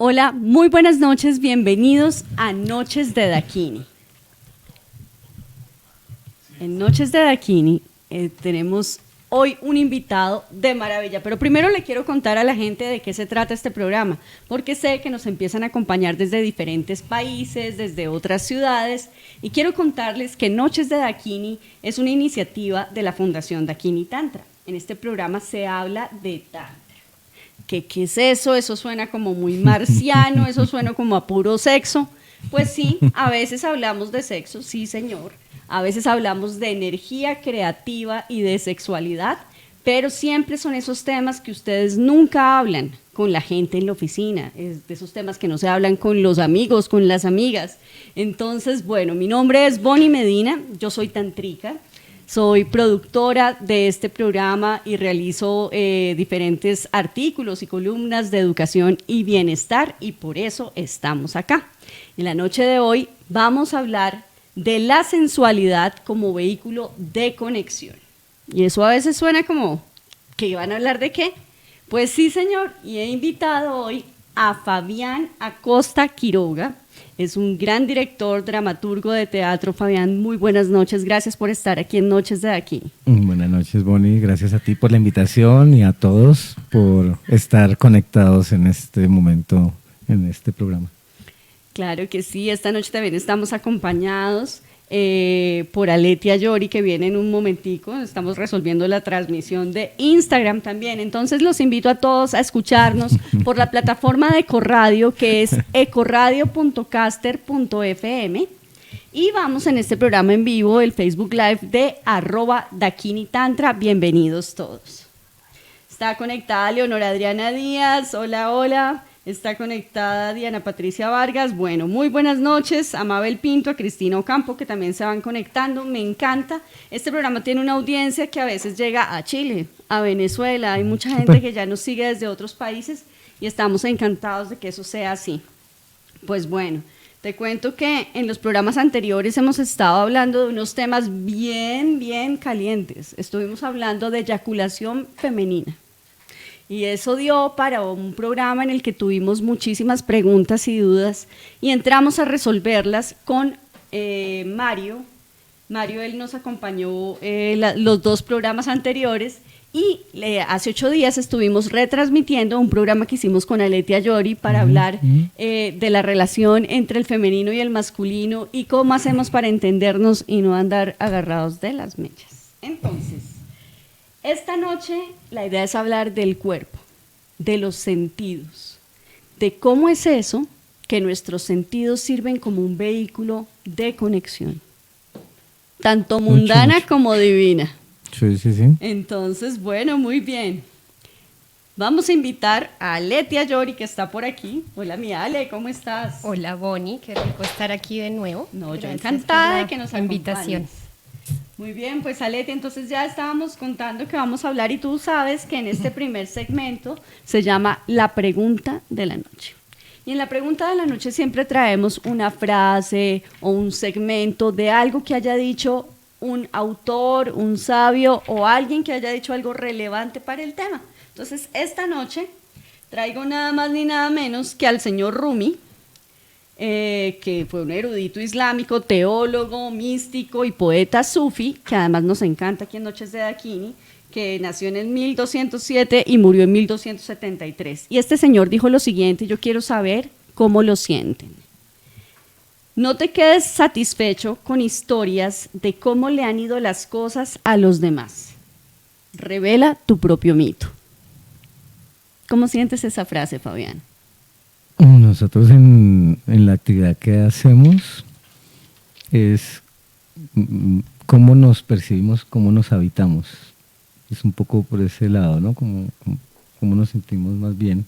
Hola, muy buenas noches, bienvenidos a Noches de Dakini. En Noches de Dakini tenemos hoy un invitado de maravilla, pero primero le quiero contar a la gente de qué se trata este programa, porque sé que nos empiezan a acompañar desde diferentes países, desde otras ciudades, y quiero contarles que Noches de Dakini es una iniciativa de la Fundación Dakini Tantra. En este programa se habla de Tantra. ¿Qué es eso? Eso suena como muy marciano, eso suena como a puro sexo. Pues sí, a veces hablamos de sexo, sí señor. A veces hablamos de energía creativa y de sexualidad, pero siempre son esos temas que ustedes nunca hablan con la gente en la oficina, es de esos temas que no se hablan con los amigos, con las amigas. Entonces, bueno, mi nombre es Bonnie Medina, yo soy tantrica. Soy productora de este programa y realizo diferentes artículos y columnas de educación y bienestar, y por eso estamos acá. En la noche de hoy vamos a hablar de la sensualidad como vehículo de conexión. Y eso a veces suena como, ¿que van a hablar de qué? Pues sí, señor, y he invitado hoy a Fabián Acosta Quiroga. Es un gran director, dramaturgo de teatro. Fabián, muy buenas noches. Gracias por estar aquí en Noches de Dakini. Buenas noches, Bonnie. Gracias a ti por la invitación y a todos por estar conectados en este momento, en este programa. Claro que sí. Esta noche también estamos acompañados por Aletia Yori, que viene en un momentico. Estamos resolviendo la transmisión de Instagram también. Entonces los invito a todos a escucharnos por la plataforma de Ecoradio, que es ecoradio.caster.fm. Y vamos en este programa en vivo, el Facebook Live de @DakiniTantra. Bienvenidos todos. Está conectada Leonora Adriana Díaz. Hola, hola. Está conectada Diana Patricia Vargas. Bueno, muy buenas noches a Mabel Pinto, a Cristina Ocampo, que también se van conectando. Me encanta. Este programa tiene una audiencia que a veces llega a Chile, a Venezuela. Hay mucha gente que ya nos sigue desde otros países y estamos encantados de que eso sea así. Pues bueno, te cuento que en los programas anteriores hemos estado hablando de unos temas bien calientes. Estuvimos hablando de eyaculación femenina. Y eso dio para un programa en el que tuvimos muchísimas preguntas y dudas y entramos a resolverlas con Mario. Mario, él nos acompañó los dos programas anteriores y hace 8 días estuvimos retransmitiendo un programa que hicimos con Aletia Yori para hablar de la relación entre el femenino y el masculino y cómo hacemos para entendernos y no andar agarrados de las mechas. Entonces, esta noche la idea es hablar del cuerpo, de los sentidos, de cómo es eso que nuestros sentidos sirven como un vehículo de conexión, tanto mundana como divina. Sí. Entonces, bueno, muy bien. Vamos a invitar a Aletia Yori, que está por aquí. Hola, mi Ale, ¿cómo estás? Hola, Bonnie, qué rico estar aquí de nuevo. No, yo Gracias encantada por de que nos la invitación. acompañes. Muy bien, pues Aletia, entonces ya estábamos contando que vamos a hablar y tú sabes que en este primer segmento se llama La Pregunta de la Noche. Y en la Pregunta de la Noche siempre traemos una frase o un segmento de algo que haya dicho un autor, un sabio o alguien que haya dicho algo relevante para el tema. Entonces, esta noche traigo nada más ni nada menos que al señor Rumi, que fue un erudito islámico, teólogo, místico y poeta sufi, que además nos encanta aquí en Noches de Dakini, que nació en el 1207 y murió en 1273. Y este señor dijo lo siguiente, yo quiero saber cómo lo sienten. No te quedes satisfecho con historias de cómo le han ido las cosas a los demás. Revela tu propio mito. ¿Cómo sientes esa frase, Fabián? Nosotros en la actividad que hacemos es cómo nos percibimos, cómo nos habitamos. Es un poco por ese lado, ¿no? Cómo nos sentimos más bien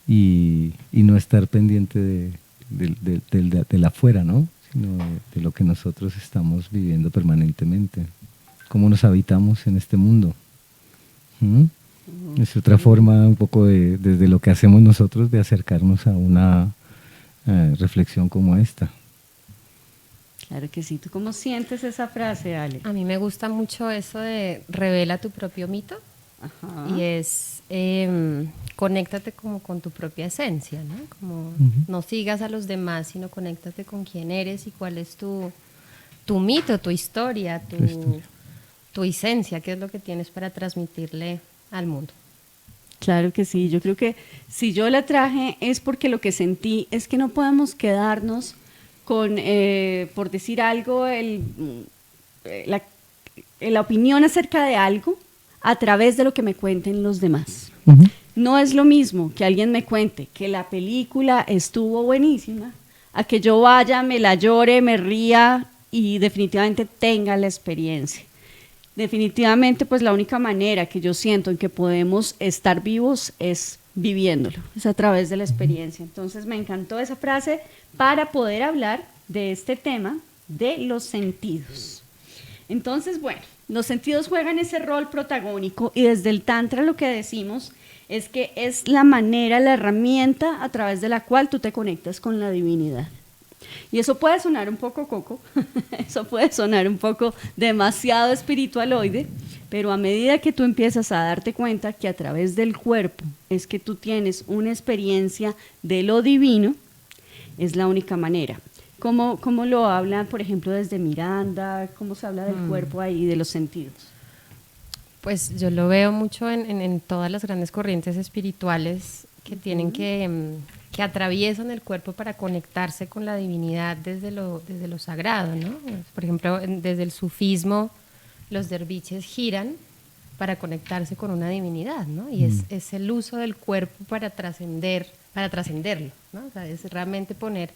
y no estar pendiente del afuera, ¿no? Sino de lo que nosotros estamos viviendo permanentemente. Cómo nos habitamos en este mundo. Es otra forma un poco desde lo que hacemos nosotros de acercarnos a una reflexión como esta. Claro que sí. ¿Tú cómo sientes esa frase, Ale? A mí me gusta mucho eso de revela tu propio mito. Ajá. y es conéctate como con tu propia esencia, ¿no? Como no sigas a los demás, sino conéctate con quién eres y cuál es tu mito, tu historia, tu esencia, qué es lo que tienes para transmitirle al mundo. Claro que sí, yo creo que si yo la traje es porque lo que sentí es que no podemos quedarnos con, por decir algo, la opinión acerca de algo a través de lo que me cuenten los demás. Ujú. No es lo mismo que alguien me cuente que la película estuvo buenísima, a que yo vaya, me la llore, me ría y definitivamente tenga la experiencia. Definitivamente, pues la única manera que yo siento en que podemos estar vivos es viviéndolo, es a través de la experiencia. Entonces me encantó esa frase para poder hablar de este tema de los sentidos. Entonces, bueno, los sentidos juegan ese rol protagónico y desde el Tantra lo que decimos es que es la manera, la herramienta a través de la cual tú te conectas con la divinidad. Y eso puede sonar un poco coco, eso puede sonar un poco demasiado espiritualoide, pero a medida que tú empiezas a darte cuenta que a través del cuerpo es que tú tienes una experiencia de lo divino, es la única manera. ¿Cómo lo hablan, por ejemplo, desde Miranda? ¿Cómo se habla del cuerpo ahí, de los sentidos? Pues yo lo veo mucho en todas las grandes corrientes espirituales que tienen que atraviesan el cuerpo para conectarse con la divinidad desde lo sagrado, ¿no? Por ejemplo, desde el sufismo, los derviches giran para conectarse con una divinidad, ¿no? Y es el uso del cuerpo para trascenderlo, ¿no? O sea, es realmente poner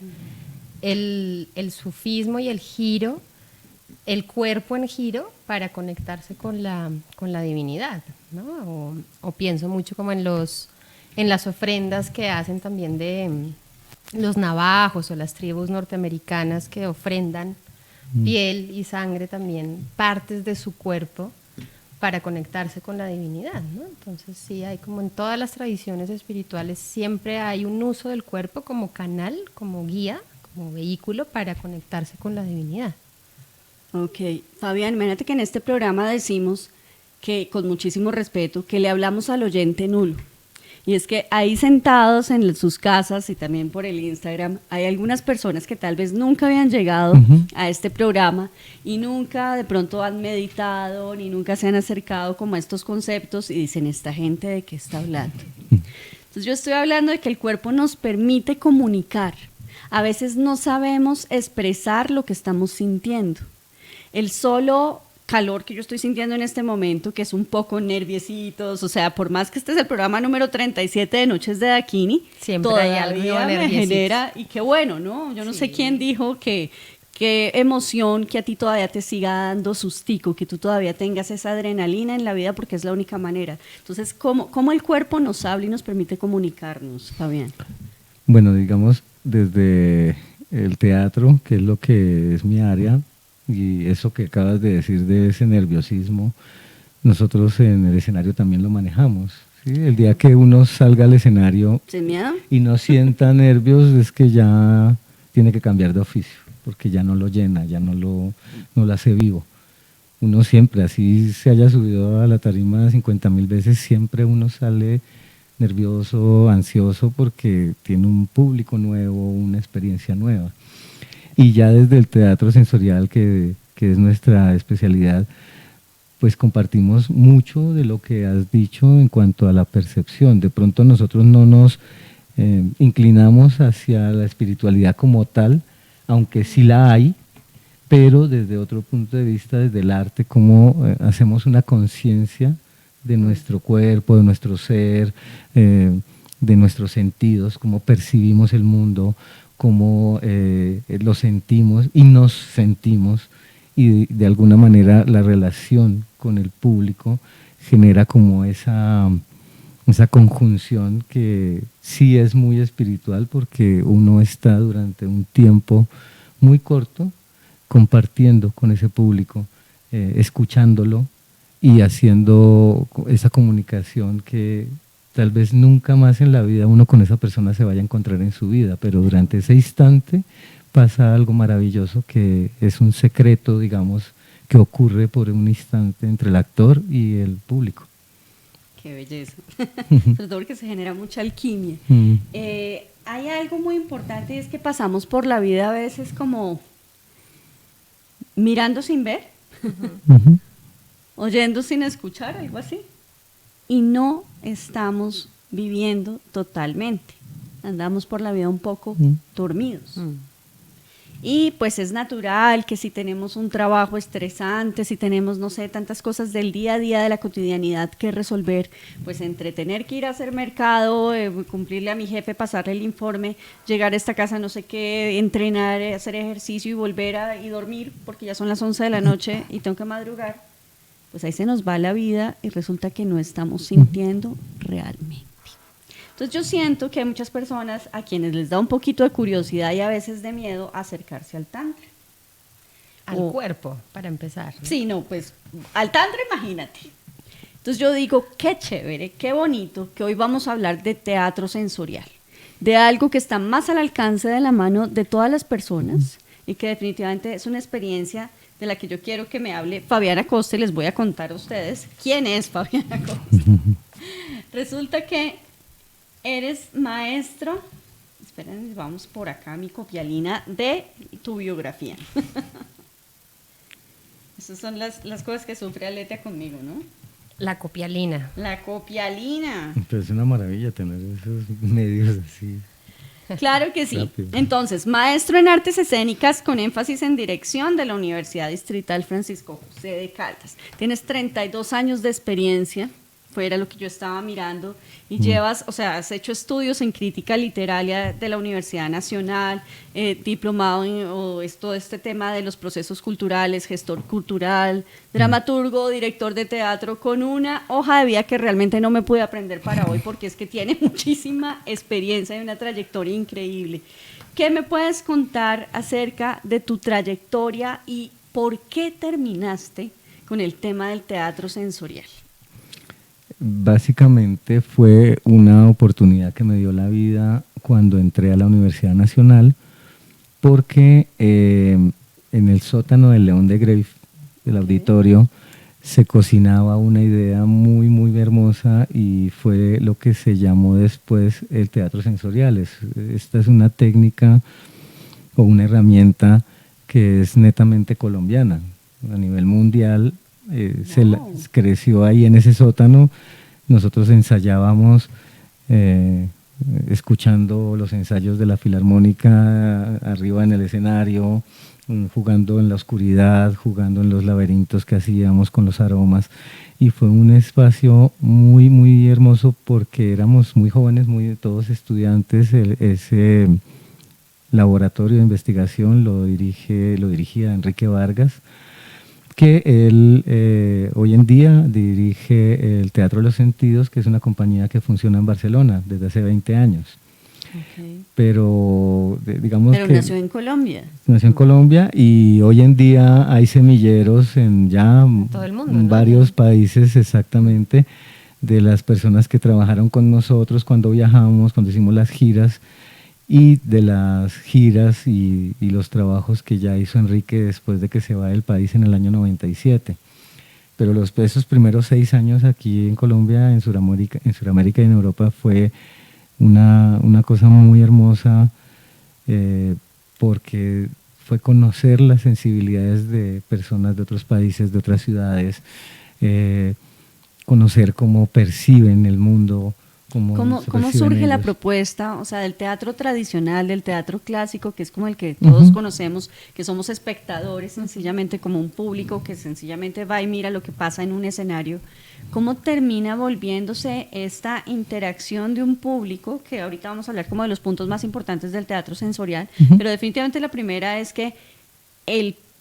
el sufismo y el giro, el cuerpo en giro para conectarse con la divinidad, ¿no? O pienso mucho como en las ofrendas que hacen también de los navajos o las tribus norteamericanas que ofrendan piel y sangre también, partes de su cuerpo para conectarse con la divinidad, ¿no? Entonces sí, hay como en todas las tradiciones espirituales siempre hay un uso del cuerpo como canal, como guía, como vehículo para conectarse con la divinidad. Ok, Fabián, imagínate que en este programa decimos que, con muchísimo respeto, que le hablamos al oyente nulo. Y es que ahí sentados en sus casas y también por el Instagram, hay algunas personas que tal vez nunca habían llegado a este programa y nunca de pronto han meditado ni nunca se han acercado como a estos conceptos y dicen, ¿esta gente de qué está hablando? Entonces yo estoy hablando de que el cuerpo nos permite comunicar. A veces no sabemos expresar lo que estamos sintiendo. El solo calor que yo estoy sintiendo en este momento, que es un poco nerviositos, o sea, por más que este es el programa número 37 de Noches de Dakini, siempre hay algo me genera, y qué bueno, ¿no? Yo no sé quién dijo que qué emoción que a ti todavía te siga dando sustico, que tú todavía tengas esa adrenalina en la vida porque es la única manera. Entonces, ¿cómo el cuerpo nos habla y nos permite comunicarnos, Fabián? Bueno, digamos, desde el teatro, que es lo que es mi área, y eso que acabas de decir de ese nerviosismo, nosotros en el escenario también lo manejamos, ¿sí? El día que uno salga al escenario ¿Sin miedo? y no sienta nervios es que ya tiene que cambiar de oficio, porque ya no lo llena, ya no lo hace vivo. Uno siempre, así se haya subido a la tarima 50.000 veces, siempre uno sale nervioso, ansioso, porque tiene un público nuevo, una experiencia nueva. Y ya desde el teatro sensorial, que es nuestra especialidad, pues compartimos mucho de lo que has dicho en cuanto a la percepción. De pronto nosotros no nos inclinamos hacia la espiritualidad como tal, aunque sí la hay, pero desde otro punto de vista, desde el arte, cómo hacemos una conciencia de nuestro cuerpo, de nuestro ser, de nuestros sentidos, cómo percibimos el mundo, cómo lo sentimos y nos sentimos, y de alguna manera la relación con el público genera como esa conjunción que sí es muy espiritual, porque uno está durante un tiempo muy corto compartiendo con ese público, escuchándolo y haciendo esa comunicación que tal vez nunca más en la vida uno con esa persona se vaya a encontrar en su vida, pero durante ese instante pasa algo maravilloso que es un secreto, digamos, que ocurre por un instante entre el actor y el público. Qué belleza. Sobre todo porque se genera mucha alquimia. Hay algo muy importante y es que pasamos por la vida a veces como mirando sin ver, oyendo sin escuchar, algo así. Y no estamos viviendo totalmente. Andamos por la vida un poco dormidos. Y pues es natural que si tenemos un trabajo estresante, si tenemos, no sé, tantas cosas del día a día, de la cotidianidad que resolver, pues entre tener que ir a hacer mercado, cumplirle a mi jefe, pasarle el informe, llegar a esta casa, no sé qué, entrenar, hacer ejercicio y volver y dormir, porque ya son las 11 de la noche y tengo que madrugar, pues ahí se nos va la vida y resulta que no estamos sintiendo realmente. Entonces yo siento que hay muchas personas a quienes les da un poquito de curiosidad y a veces de miedo acercarse al tantra. Al cuerpo, para empezar, ¿no? Sí, no, pues al tantra imagínate. Entonces yo digo, qué chévere, qué bonito que hoy vamos a hablar de teatro sensorial, de algo que está más al alcance de la mano de todas las personas y que definitivamente es una experiencia de la que yo quiero que me hable Fabiana Costa y les voy a contar a ustedes quién es Fabiana Costa. Resulta que eres maestro, esperen, vamos por acá, mi copialina de tu biografía. Esas son las cosas que sufre Aletia conmigo, ¿no? La copialina. La copialina. Pero es una maravilla tener esos medios así. Claro que sí. Rápido. Entonces, maestro en artes escénicas con énfasis en dirección de la Universidad Distrital Francisco José de Caldas. Tienes 32 años de experiencia, fuera lo que yo estaba mirando, y llevas, o sea, has hecho estudios en crítica literaria de la Universidad Nacional, diplomado en todo este tema de los procesos culturales, gestor cultural, dramaturgo, director de teatro, con una hoja de vida que realmente no me pude aprender para hoy porque es que tiene muchísima experiencia y una trayectoria increíble. ¿Qué me puedes contar acerca de tu trayectoria y por qué terminaste con el tema del teatro sensorial? Básicamente fue una oportunidad que me dio la vida cuando entré a la Universidad Nacional, porque en el sótano del León de Grave, del auditorio, se cocinaba una idea muy, muy hermosa y fue lo que se llamó después el teatro sensorial. Esta es una técnica o una herramienta que es netamente colombiana. A nivel mundial creció ahí en ese sótano. Nosotros ensayábamos escuchando los ensayos de la Filarmónica arriba en el escenario, jugando en la oscuridad, jugando en los laberintos que hacíamos con los aromas, y fue un espacio muy, muy hermoso porque éramos muy jóvenes, todos estudiantes. Ese laboratorio de investigación lo dirigía Enrique Vargas, que él hoy en día dirige el Teatro de los Sentidos, que es una compañía que funciona en Barcelona desde hace 20 años. Okay. Pero digamos Pero que nació en Colombia. Nació en Colombia y hoy en día hay semilleros en todo el mundo, ¿no? varios países, exactamente, de las personas que trabajaron con nosotros cuando viajamos, cuando hicimos las giras, y de las giras y los trabajos que ya hizo Enrique después de que se va del país en el año 97. Pero esos primeros 6 años aquí en Colombia, en Sudamérica y en Europa fue una cosa muy hermosa, porque fue conocer las sensibilidades de personas de otros países, de otras ciudades, conocer cómo perciben el mundo. ¿Cómo surge la propuesta, o sea, del teatro tradicional, del teatro clásico, que es como el que todos conocemos, que somos espectadores, sencillamente como un público que sencillamente va y mira lo que pasa en un escenario? ¿Cómo termina volviéndose esta interacción de un público, que ahorita vamos a hablar como de los puntos más importantes del teatro sensorial, pero definitivamente la primera es que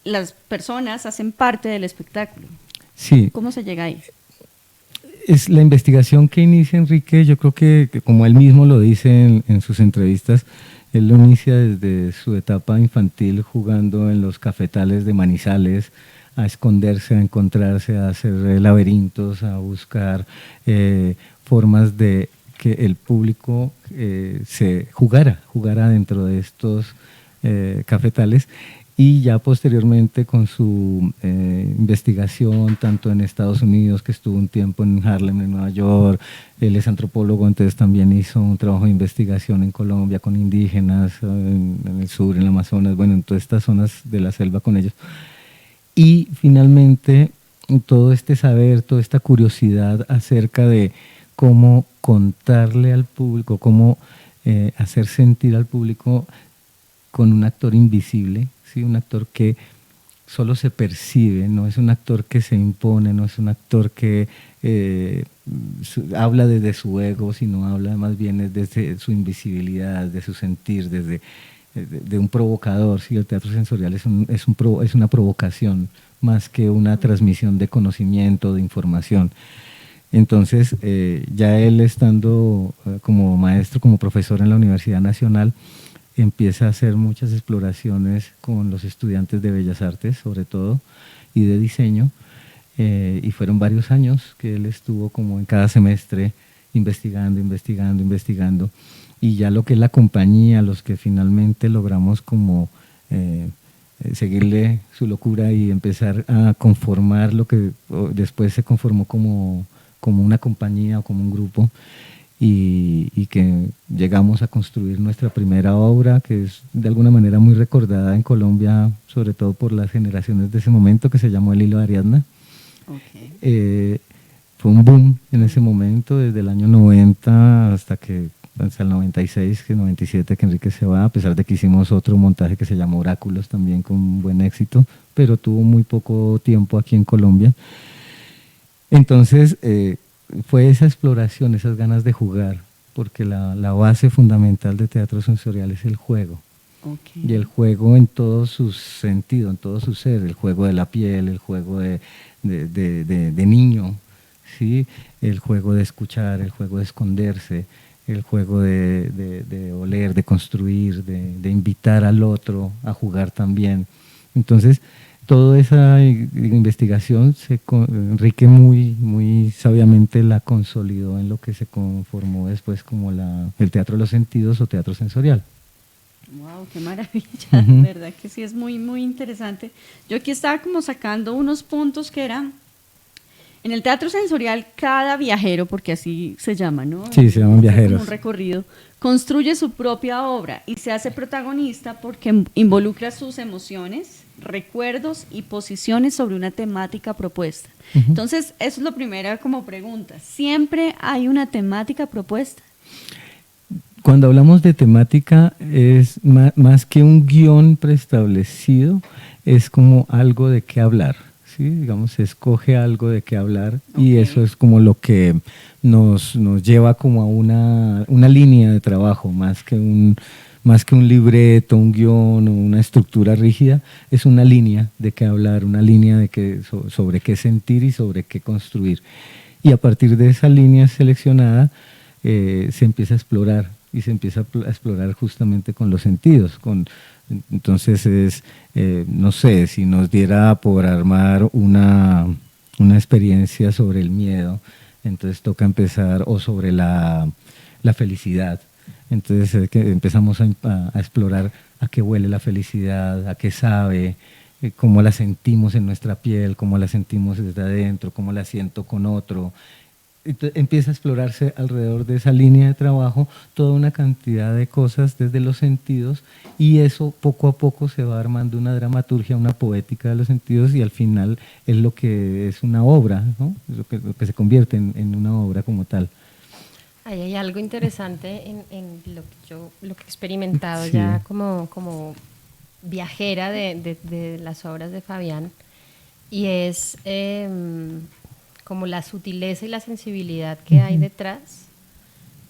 las personas hacen parte del espectáculo? Sí. ¿Cómo se llega ahí? Es la investigación que inicia Enrique. Yo creo que como él mismo lo dice en sus entrevistas, él lo inicia desde su etapa infantil jugando en los cafetales de Manizales, a esconderse, a encontrarse, a hacer laberintos, a buscar formas de que el público se jugara dentro de estos cafetales. y ya posteriormente con su investigación tanto en Estados Unidos, que estuvo un tiempo en Harlem, en Nueva York, él es antropólogo, entonces también hizo un trabajo de investigación en Colombia con indígenas, en el sur, en el Amazonas, bueno, en todas estas zonas de la selva con ellos. Y finalmente todo este saber, toda esta curiosidad acerca de cómo contarle al público, cómo hacer sentir al público con un actor invisible, ¿sí? Un actor que solo se percibe, no es un actor que se impone, no es un actor que habla desde su ego, sino habla más bien desde su invisibilidad, de su sentir, desde de un provocador. ¿Sí? El teatro sensorial es una provocación más que una transmisión de conocimiento, de información. Entonces, ya él estando como maestro, como profesor en la Universidad Nacional, empieza a hacer muchas exploraciones con los estudiantes de Bellas Artes, sobre todo, y de diseño, y fueron varios años que él estuvo como en cada semestre investigando, y ya lo que es la compañía, los que finalmente logramos como seguirle su locura y empezar a conformar lo que después se conformó como una compañía o como un grupo, y que llegamos a construir nuestra primera obra, que es de alguna manera muy recordada en Colombia, sobre todo por las generaciones de ese momento, que se llamó El Hilo de Ariadna. Okay. Fue un boom en ese momento, desde el año 90 hasta el 96, que 97 que Enrique se va, a pesar de que hicimos otro montaje que se llamó Oráculos también con buen éxito, pero tuvo muy poco tiempo aquí en Colombia. Entonces, fue esa exploración, esas ganas de jugar, porque la base fundamental de teatro sensorial es el juego. Okay. Y el juego en todo su sentido, en todo su ser, el juego de la piel, el juego de niño, ¿sí? El juego de escuchar, el juego de esconderse, el juego de oler, de construir, de invitar al otro a jugar también. Entonces, toda esa investigación Enrique muy sabiamente la consolidó en lo que se conformó después como el teatro de los sentidos o teatro sensorial. Wow, qué maravilla, verdad que sí es muy interesante. Yo aquí estaba como sacando unos puntos que eran en el teatro sensorial, cada viajero, porque así se llama, ¿no? Sí, se llaman viajeros. Como un recorrido, construye su propia obra y se hace protagonista porque involucra sus emociones, recuerdos y posiciones sobre una temática propuesta. Entonces, eso es lo primero como pregunta. ¿Siempre hay una temática propuesta? Cuando hablamos de temática, es más que un guión preestablecido, es como algo de qué hablar. ¿Sí? Digamos, se escoge algo de qué hablar, y eso es como lo que nos lleva como a una línea de trabajo, más que un libreto, un guión o una estructura rígida, es una línea de qué hablar, una línea de sobre qué sentir y sobre qué construir. Y a partir de esa línea seleccionada se empieza a explorar, y se empieza a explorar justamente con los sentidos, entonces no sé, si nos diera por armar una experiencia sobre el miedo, entonces toca empezar, o sobre la felicidad, entonces empezamos a explorar a qué huele la felicidad, a qué sabe, cómo la sentimos en nuestra piel, cómo la sentimos desde adentro, cómo la siento con otro. Entonces, empieza a explorarse alrededor de esa línea de trabajo toda una cantidad de cosas desde los sentidos, y eso poco a poco se va armando una dramaturgia, una poética de los sentidos, y al final es lo que es una obra, ¿no? Es lo que se convierte en una obra como tal. Ahí hay algo interesante en lo que he experimentado sí. Ya como viajera de las obras de Fabián, y es como la sutileza y la sensibilidad que hay detrás.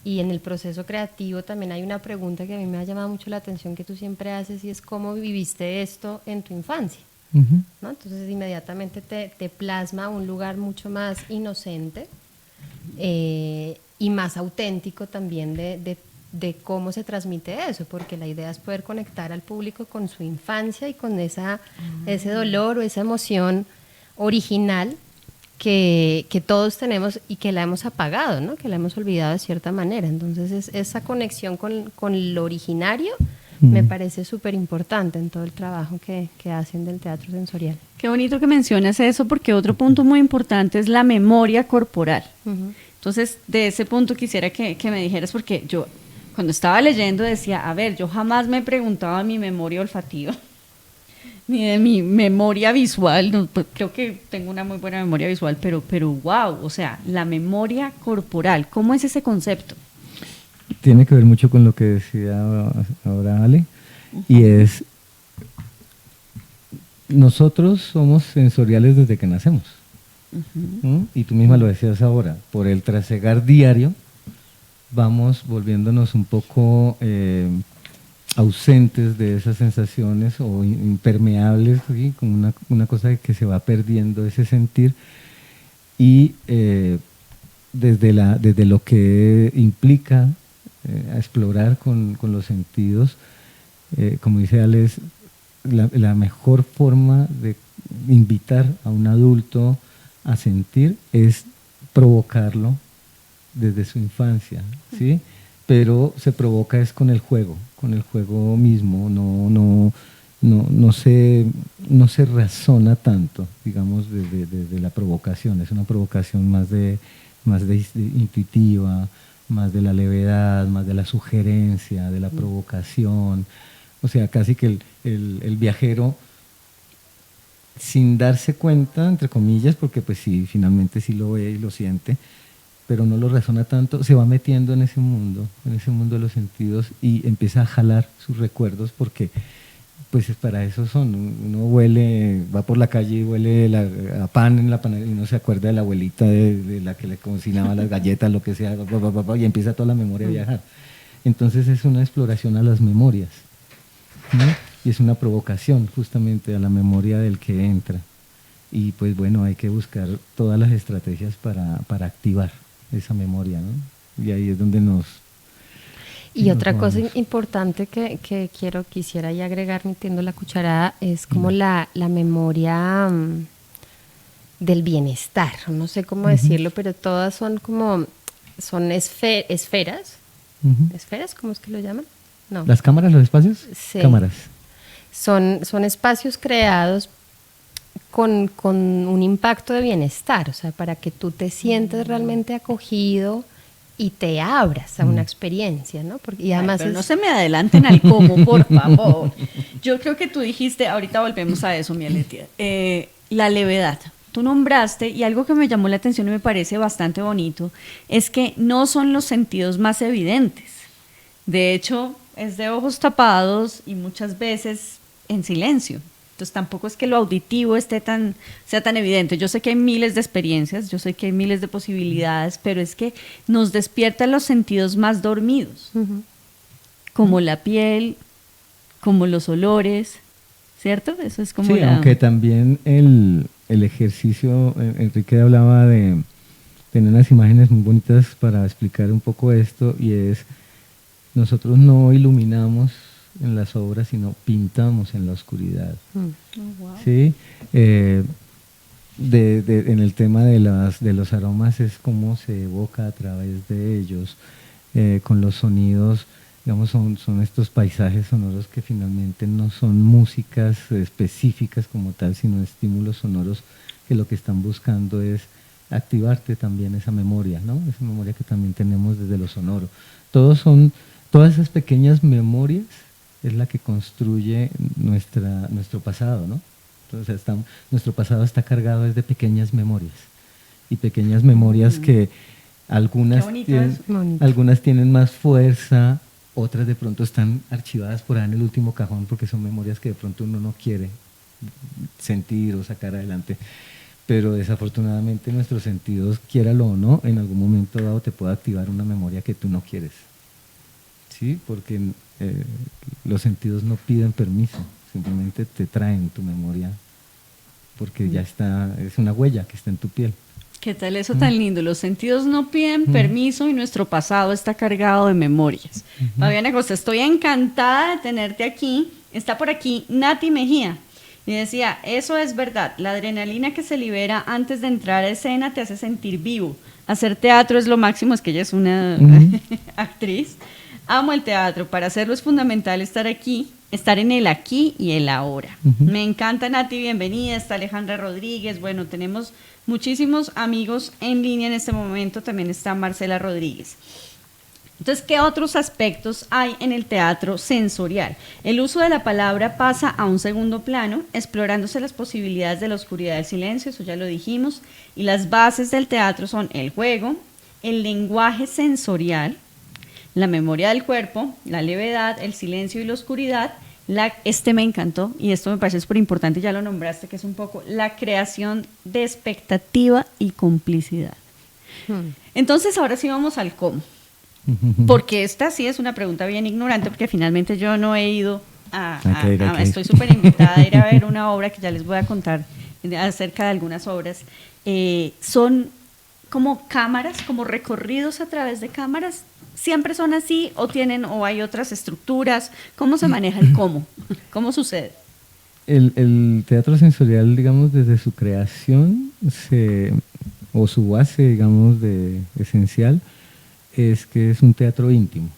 Y en el proceso creativo también hay una pregunta que a mí me ha llamado mucho la atención, que tú siempre haces, y es cómo viviste esto en tu infancia, ¿no? Entonces inmediatamente te plasma un lugar mucho más inocente y más auténtico también de cómo se transmite eso, porque la idea es poder conectar al público con su infancia y con ese dolor o esa emoción original que todos tenemos y que la hemos apagado, ¿no? Que la hemos olvidado de cierta manera. Entonces es esa conexión con lo originario, me parece súper importante en todo el trabajo que hacen del teatro sensorial. Qué bonito que mencionas eso, porque otro punto muy importante es la memoria corporal. Entonces, de ese punto quisiera que me dijeras, porque yo cuando estaba leyendo decía, a ver, yo jamás me preguntaba mi memoria olfativa, ni de mi memoria visual. No, pues, creo que tengo una muy buena memoria visual, pero wow, o sea, la memoria corporal, ¿cómo es ese concepto? Tiene que ver mucho con lo que decía ahora Ale, y es, nosotros somos sensoriales desde que nacemos. Y tú misma lo decías ahora, por el trasegar diario vamos volviéndonos un poco ausentes de esas sensaciones o impermeables, ¿sí? Como una cosa que se va perdiendo ese sentir, y desde lo que implica a explorar con los sentidos, como dice Alex, la mejor forma de invitar a un adulto a sentir es provocarlo desde su infancia, ¿sí? Pero se provoca es con el juego mismo, no se razona tanto, digamos, desde la provocación. Es una provocación más de intuitiva, más de la levedad, más de la sugerencia, de la provocación. O sea, casi que el viajero, sin darse cuenta, entre comillas, porque pues sí, finalmente sí lo ve y lo siente, pero no lo razona tanto, se va metiendo en ese mundo de los sentidos, y empieza a jalar sus recuerdos, porque pues para eso son. Uno huele, va por la calle y huele a pan en la panadería y uno se acuerda de la abuelita de la que le cocinaba las galletas, lo que sea, y empieza toda la memoria a viajar. Entonces es una exploración a las memorias, ¿no? Y es una provocación justamente a la memoria del que entra. Y pues bueno, hay que buscar todas las estrategias para activar esa memoria, ¿no? Y ahí es donde Y otra cosa importante que quisiera ya agregar metiendo la cucharada es como la memoria del bienestar, no sé cómo decirlo, pero todas son esferas. ¿Esferas? ¿Cómo es que lo llaman? No. ¿Las cámaras, los espacios? Sí. Cámaras. Son espacios creados con un impacto de bienestar, o sea, para que tú te sientas realmente acogido y te abras a una experiencia, ¿no? Y además pero no se me adelanten al cómo, por favor. Yo creo que tú dijiste, ahorita volvemos a eso, Mieletia, la levedad. Tú nombraste, y algo que me llamó la atención y me parece bastante bonito, es que no son los sentidos más evidentes. De hecho, es de ojos tapados y muchas veces en silencio. Entonces tampoco es que lo auditivo sea tan evidente. Yo sé que hay miles de experiencias, yo sé que hay miles de posibilidades, pero es que nos despiertan los sentidos más dormidos, como la piel, como los olores, ¿cierto? Eso es como sí, aunque también el ejercicio, Enrique hablaba de tener unas imágenes muy bonitas para explicar un poco esto, y es, nosotros no iluminamos en las obras, sino pintamos en la oscuridad. Oh, wow. ¿Sí? En el tema de los aromas es cómo se evoca a través de ellos. Con los sonidos, digamos, son estos paisajes sonoros que finalmente no son músicas específicas como tal, sino estímulos sonoros que lo que están buscando es activarte también esa memoria, ¿no? Esa memoria que también tenemos desde lo sonoro. Todas esas pequeñas memorias es la que construye nuestro pasado, ¿no? Entonces nuestro pasado está cargado desde pequeñas memorias, y pequeñas memorias que algunas tienen más fuerza, otras de pronto están archivadas por ahí en el último cajón, porque son memorias que de pronto uno no quiere sentir o sacar adelante. Pero desafortunadamente nuestros sentidos, quiéralo o no, en algún momento dado te puede activar una memoria que tú no quieres. ¿Sí? Porque los sentidos no piden permiso, simplemente te traen tu memoria, porque ya está, es una huella que está en tu piel. ¿Qué tal eso tan lindo? Los sentidos no piden permiso y nuestro pasado está cargado de memorias. Fabiana Costa, estoy encantada de tenerte aquí. Está por aquí Nati Mejía. Y decía, eso es verdad, la adrenalina que se libera antes de entrar a escena te hace sentir vivo. Hacer teatro es lo máximo, es que ella es una actriz. Amo el teatro. Para hacerlo es fundamental estar aquí, estar en el aquí y el ahora. Me encanta, Nati, bienvenida. Está Alejandra Rodríguez. Bueno, tenemos muchísimos amigos en línea en este momento. También está Marcela Rodríguez. Entonces, ¿qué otros aspectos hay en el teatro sensorial? El uso de la palabra pasa a un segundo plano, explorándose las posibilidades de la oscuridad del silencio, eso ya lo dijimos, y las bases del teatro son el juego, el lenguaje sensorial, la memoria del cuerpo, la levedad, el silencio y la oscuridad. Este me encantó y esto me parece súper importante, ya lo nombraste, que es un poco la creación de expectativa y complicidad. Entonces, ahora sí vamos al cómo. Porque esta sí es una pregunta bien ignorante, porque finalmente yo no he ido estoy súper invitada a ir a ver una obra que ya les voy a contar acerca de algunas obras. Son como cámaras, como recorridos a través de cámaras. ¿Siempre son así o hay otras estructuras? ¿Cómo se maneja el cómo? ¿Cómo sucede? El teatro sensorial, digamos, desde su creación o su base, digamos, esencial, es que es un teatro íntimo.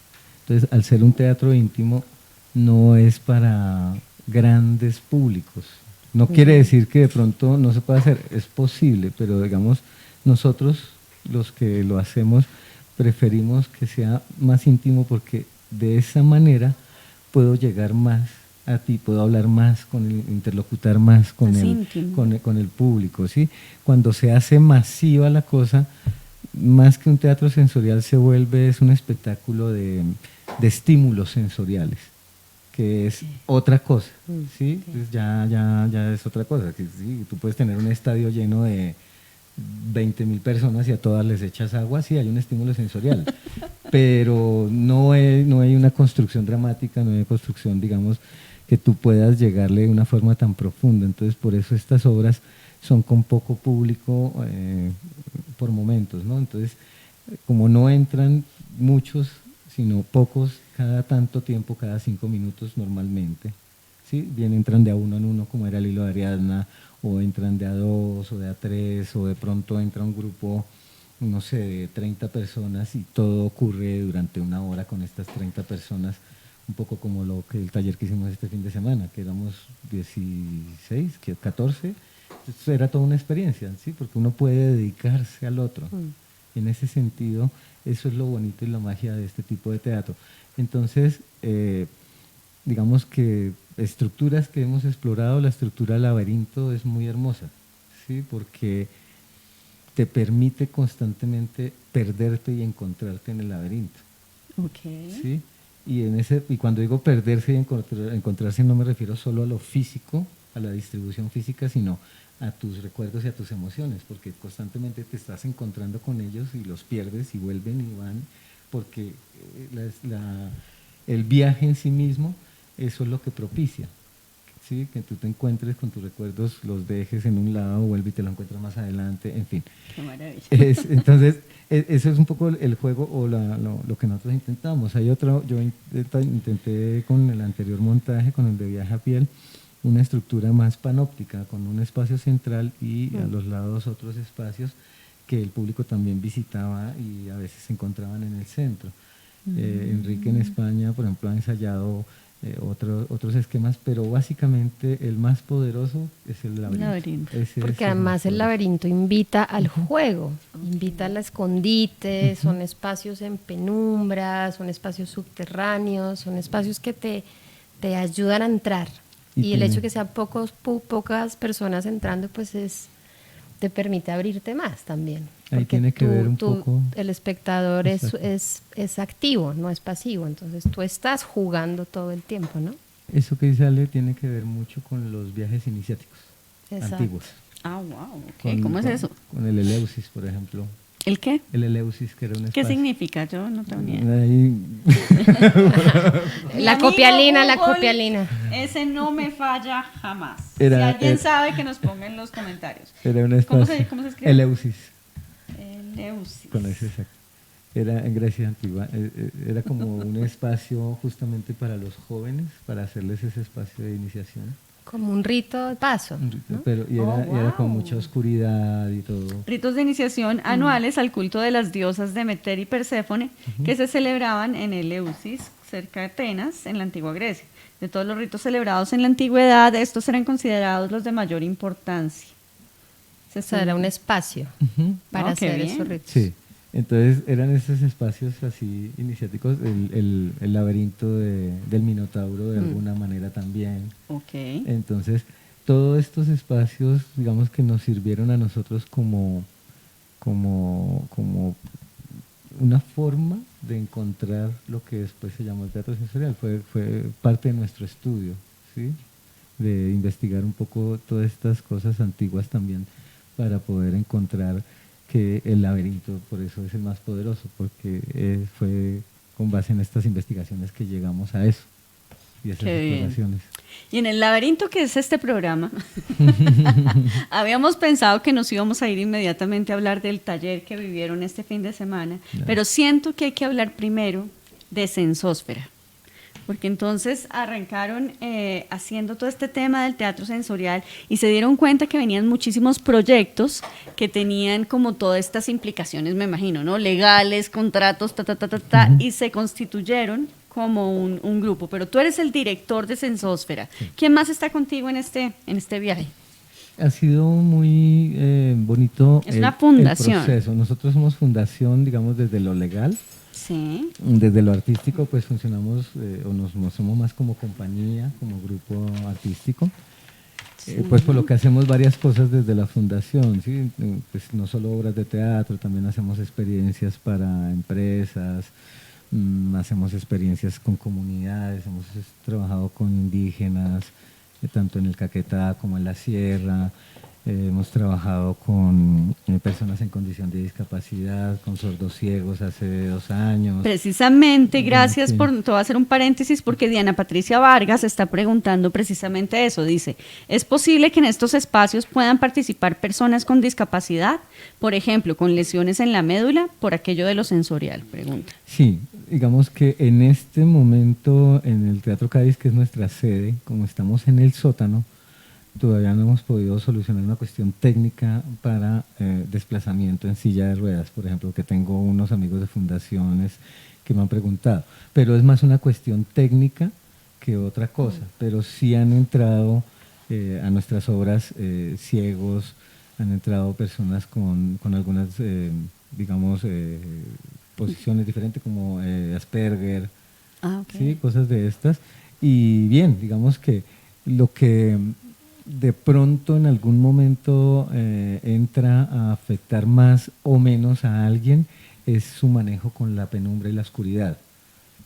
Entonces, al ser un teatro íntimo, no es para grandes públicos. No quiere decir que de pronto no se pueda hacer, es posible, pero digamos, nosotros, los que lo hacemos, preferimos que sea más íntimo porque de esa manera puedo llegar más a ti, puedo hablar más, interlocutar más con el público, ¿sí? Cuando se hace masiva la cosa, más que un teatro sensorial se vuelve es un espectáculo de estímulos sensoriales, que es otra cosa, ¿sí? Entonces ya es otra cosa, que sí, tú puedes tener un estadio lleno de 20.000 personas y a todas les echas agua, sí hay un estímulo sensorial, pero no hay una construcción dramática, no hay una construcción, digamos, que tú puedas llegarle de una forma tan profunda. Entonces, por eso estas obras son con poco público por momentos, ¿no? Entonces, como no entran muchos, sino pocos, cada tanto tiempo, cada 5 minutos normalmente, ¿sí? Bien entran de a uno en uno, como era el hilo de Ariadna, o entran de a dos, o de a tres, o de pronto entra un grupo, no sé, de 30 personas y todo ocurre durante una hora con estas 30 personas, un poco como el taller que hicimos este fin de semana, que éramos 16, 14, entonces era toda una experiencia, ¿sí? Porque uno puede dedicarse al otro. Y en ese sentido, eso es lo bonito y la magia de este tipo de teatro. Entonces, digamos que estructuras que hemos explorado, la estructura del laberinto es muy hermosa, ¿sí? Porque te permite constantemente perderte y encontrarte en el laberinto. ¿Sí? Y cuando digo perderse y encontrarse no me refiero solo a lo físico, a la distribución física, sino a tus recuerdos y a tus emociones, porque constantemente te estás encontrando con ellos y los pierdes y vuelven y van, porque el viaje en sí mismo, eso es lo que propicia, ¿sí? Que tú te encuentres con tus recuerdos, los dejes en un lado, vuelve y te lo encuentras más adelante, en fin. Qué maravilla. Entonces, eso es un poco el juego o lo que nosotros intentamos. Hay otro, yo intenté con el anterior montaje, con el de Viaje a Piel, una estructura más panóptica, con un espacio central y a los lados otros espacios que el público también visitaba y a veces se encontraban en el centro. Enrique en España, por ejemplo, ha ensayado otros esquemas, pero básicamente el más poderoso es el laberinto. Porque además el laberinto invita al juego, invita al escondite, son espacios en penumbra, son espacios subterráneos, son espacios que te ayudan a entrar. Y el hecho de que sean pocas personas entrando, pues te permite abrirte más también. Ahí tiene que ver un poco. El espectador es activo, no es pasivo. Entonces tú estás jugando todo el tiempo, ¿no? Eso que dice Ale tiene que ver mucho con los viajes iniciáticos antiguos. Ah, wow. Okay. ¿Cómo es eso? Con el Eleusis, por ejemplo. ¿El qué? El Eleusis, que era un espacio. ¿Qué significa? Yo no tengo ni idea. La copialina. Ese no me falla jamás. Si Era, alguien sabe, que nos ponga en los comentarios. Era un espacio. ¿Cómo se escribe? Eleusis. Eleusis. Con ese, exacto. Era en Grecia antigua. Era como un espacio justamente para los jóvenes, para hacerles ese espacio de iniciación. Como un rito de paso, ¿no? Pero y era con mucha oscuridad y todo. Ritos de iniciación anuales al culto de las diosas Demeter y Perséfone, que se celebraban en Eleusis, cerca de Atenas, en la antigua Grecia. De todos los ritos celebrados en la antigüedad, estos eran considerados los de mayor importancia. O sea, era un espacio para hacer esos ritos. Sí, entonces eran esos espacios así iniciáticos, el laberinto del Minotauro de alguna manera también. Okay. Entonces, todos estos espacios, digamos que nos sirvieron a nosotros como una forma de encontrar lo que después se llamó el teatro sensorial. Fue parte de nuestro estudio, ¿sí? De investigar un poco todas estas cosas antiguas también para poder encontrar que el laberinto, por eso es el más poderoso, porque fue con base en estas investigaciones que llegamos a eso y esas exploraciones. Y en el laberinto, que es este programa, habíamos pensado que nos íbamos a ir inmediatamente a hablar del taller que vivieron este fin de semana, pero siento que hay que hablar primero de Sensósfera, porque entonces arrancaron haciendo todo este tema del teatro sensorial y se dieron cuenta que venían muchísimos proyectos que tenían como todas estas implicaciones, me imagino, ¿no? Legales, contratos, y se constituyeron como un grupo. Pero tú eres el director de Sensósfera. Sí. ¿Quién más está contigo en este viaje? Ha sido muy bonito una fundación. El proceso. Nosotros somos fundación, digamos, desde lo legal. Sí. Desde lo artístico, pues funcionamos o nos mostramos más como compañía, como grupo artístico. Sí. Pues por lo que hacemos varias cosas desde la fundación, ¿sí? Pues no solo obras de teatro, también hacemos experiencias para empresas, hacemos experiencias con comunidades, hemos trabajado con indígenas, tanto en el Caquetá como en la Sierra. Hemos trabajado con personas en condición de discapacidad, con sordos ciegos hace 2 años. Precisamente, gracias te voy a hacer un paréntesis porque Diana Patricia Vargas está preguntando precisamente eso. Dice, ¿es posible que en estos espacios puedan participar personas con discapacidad? Por ejemplo, con lesiones en la médula, por aquello de lo sensorial, pregunta. Sí, digamos que en este momento en el Teatro Cádiz, que es nuestra sede, como estamos en el sótano, todavía no hemos podido solucionar una cuestión técnica para desplazamiento en silla de ruedas, por ejemplo, que tengo unos amigos de fundaciones que me han preguntado, pero es más una cuestión técnica que otra cosa, pero sí han entrado a nuestras obras ciegos, han entrado personas con algunas, digamos, posiciones diferentes como Asperger, ¿sí? Cosas de estas, y bien, digamos que lo que de pronto en algún momento entra a afectar más o menos a alguien es su manejo con la penumbra y la oscuridad,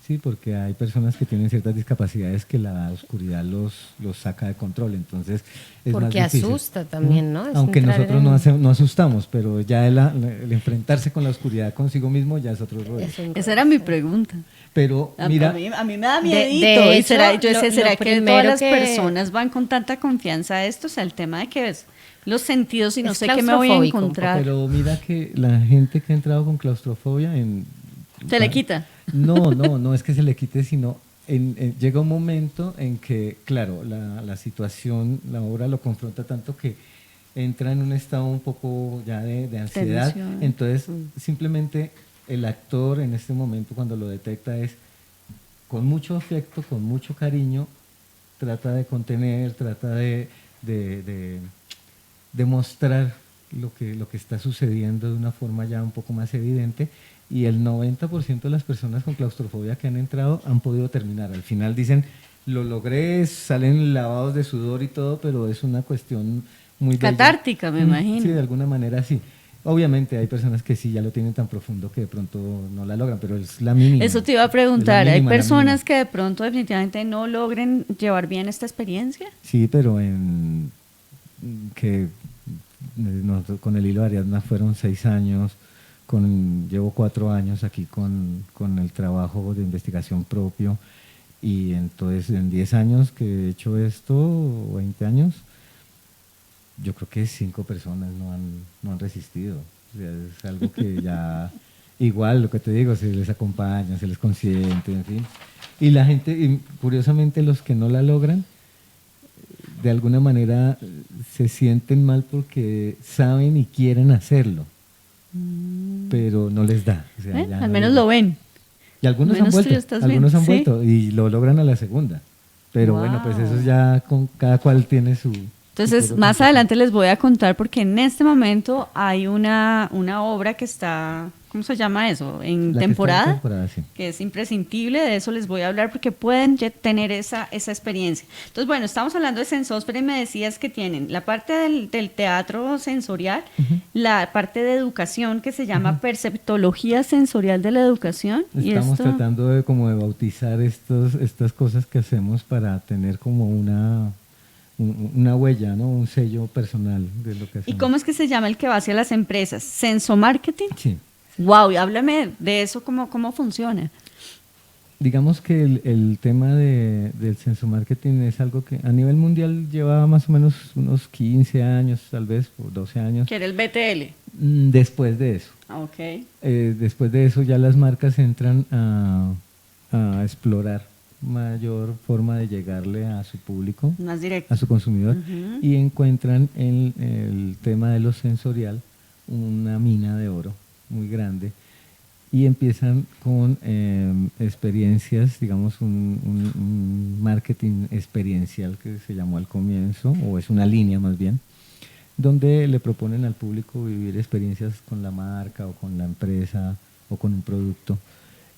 sí, porque hay personas que tienen ciertas discapacidades que la oscuridad los saca de control, entonces es porque más difícil. Asusta también, ¿no? Aunque nosotros no asustamos, pero ya el enfrentarse con la oscuridad consigo mismo ya es otro rollo. Esa era mi pregunta. Pero mira, a mí me da miedito. De hecho, ¿Será que todas las personas van con tanta confianza a esto? O sea, el tema de que es los sentidos y no sé qué me voy a encontrar. Pero mira que la gente que ha entrado con claustrofobia ¿se le quita? No es que se le quite, sino llega un momento en que, claro, la situación, la obra lo confronta tanto que entra en un estado un poco ya de ansiedad. Tensión. Entonces, simplemente el actor en este momento cuando lo detecta es con mucho afecto, con mucho cariño, trata de contener, trata de mostrar lo que está sucediendo de una forma ya un poco más evidente, y el 90% de las personas con claustrofobia que han entrado han podido terminar. Al final dicen, lo logré, salen lavados de sudor y todo, pero es una cuestión muy catártica, me imagino. Sí, de alguna manera sí. Obviamente hay personas que sí ya lo tienen tan profundo que de pronto no la logran, pero es la mínima. Eso te iba a preguntar, ¿hay personas que de pronto definitivamente no logren llevar bien esta experiencia? Sí, pero con el Hilo de Ariadna fueron 6 años, llevo 4 años aquí con el trabajo de investigación propio, y entonces en 10 años que he hecho esto, 20 años, yo creo que 5 personas no han resistido. O sea, es algo que ya, igual lo que te digo, se les acompaña, se les consiente, en fin. Y la gente, y curiosamente los que no la logran, de alguna manera se sienten mal porque saben y quieren hacerlo, pero no les da. O sea, ya Al no menos les da. lo ven. Y algunos Al han menos tú ya vuelto, estás algunos bien, han ¿sí? vuelto y lo logran a la segunda. Pero bueno, pues eso Wow. ya con cada cual tiene su... Entonces, su más propio adelante les voy a contar porque en este momento hay una obra que está, ¿cómo se llama eso? En La que está en temporada, temporada, sí. que es imprescindible, de eso les voy a hablar porque pueden tener esa experiencia. Entonces, bueno, estamos hablando de Sensósfera y me decías que tienen la parte del teatro sensorial, la parte de educación que se llama perceptología sensorial de la educación. Y Estamos esto, tratando de como de bautizar estas cosas que hacemos para tener como una huella, ¿no? Un sello personal de lo que ¿y hacemos. cómo es que se llama el que va hacia las empresas? ¿Sensomarketing? Sí. Wow, y háblame de eso, cómo funciona. Digamos que el tema del sensomarketing es algo que a nivel mundial lleva más o menos unos 15 años, tal vez, o 12 años. Que era el BTL. Después de eso. Ok. Después de eso ya las marcas entran a explorar mayor forma de llegarle a su público, Más directo. a su consumidor, Ujú. y encuentran en el tema de lo sensorial una mina de oro muy grande y empiezan con experiencias, digamos un marketing experiencial que se llamó al comienzo, o es una línea más bien, donde le proponen al público vivir experiencias con la marca o con la empresa o con un producto,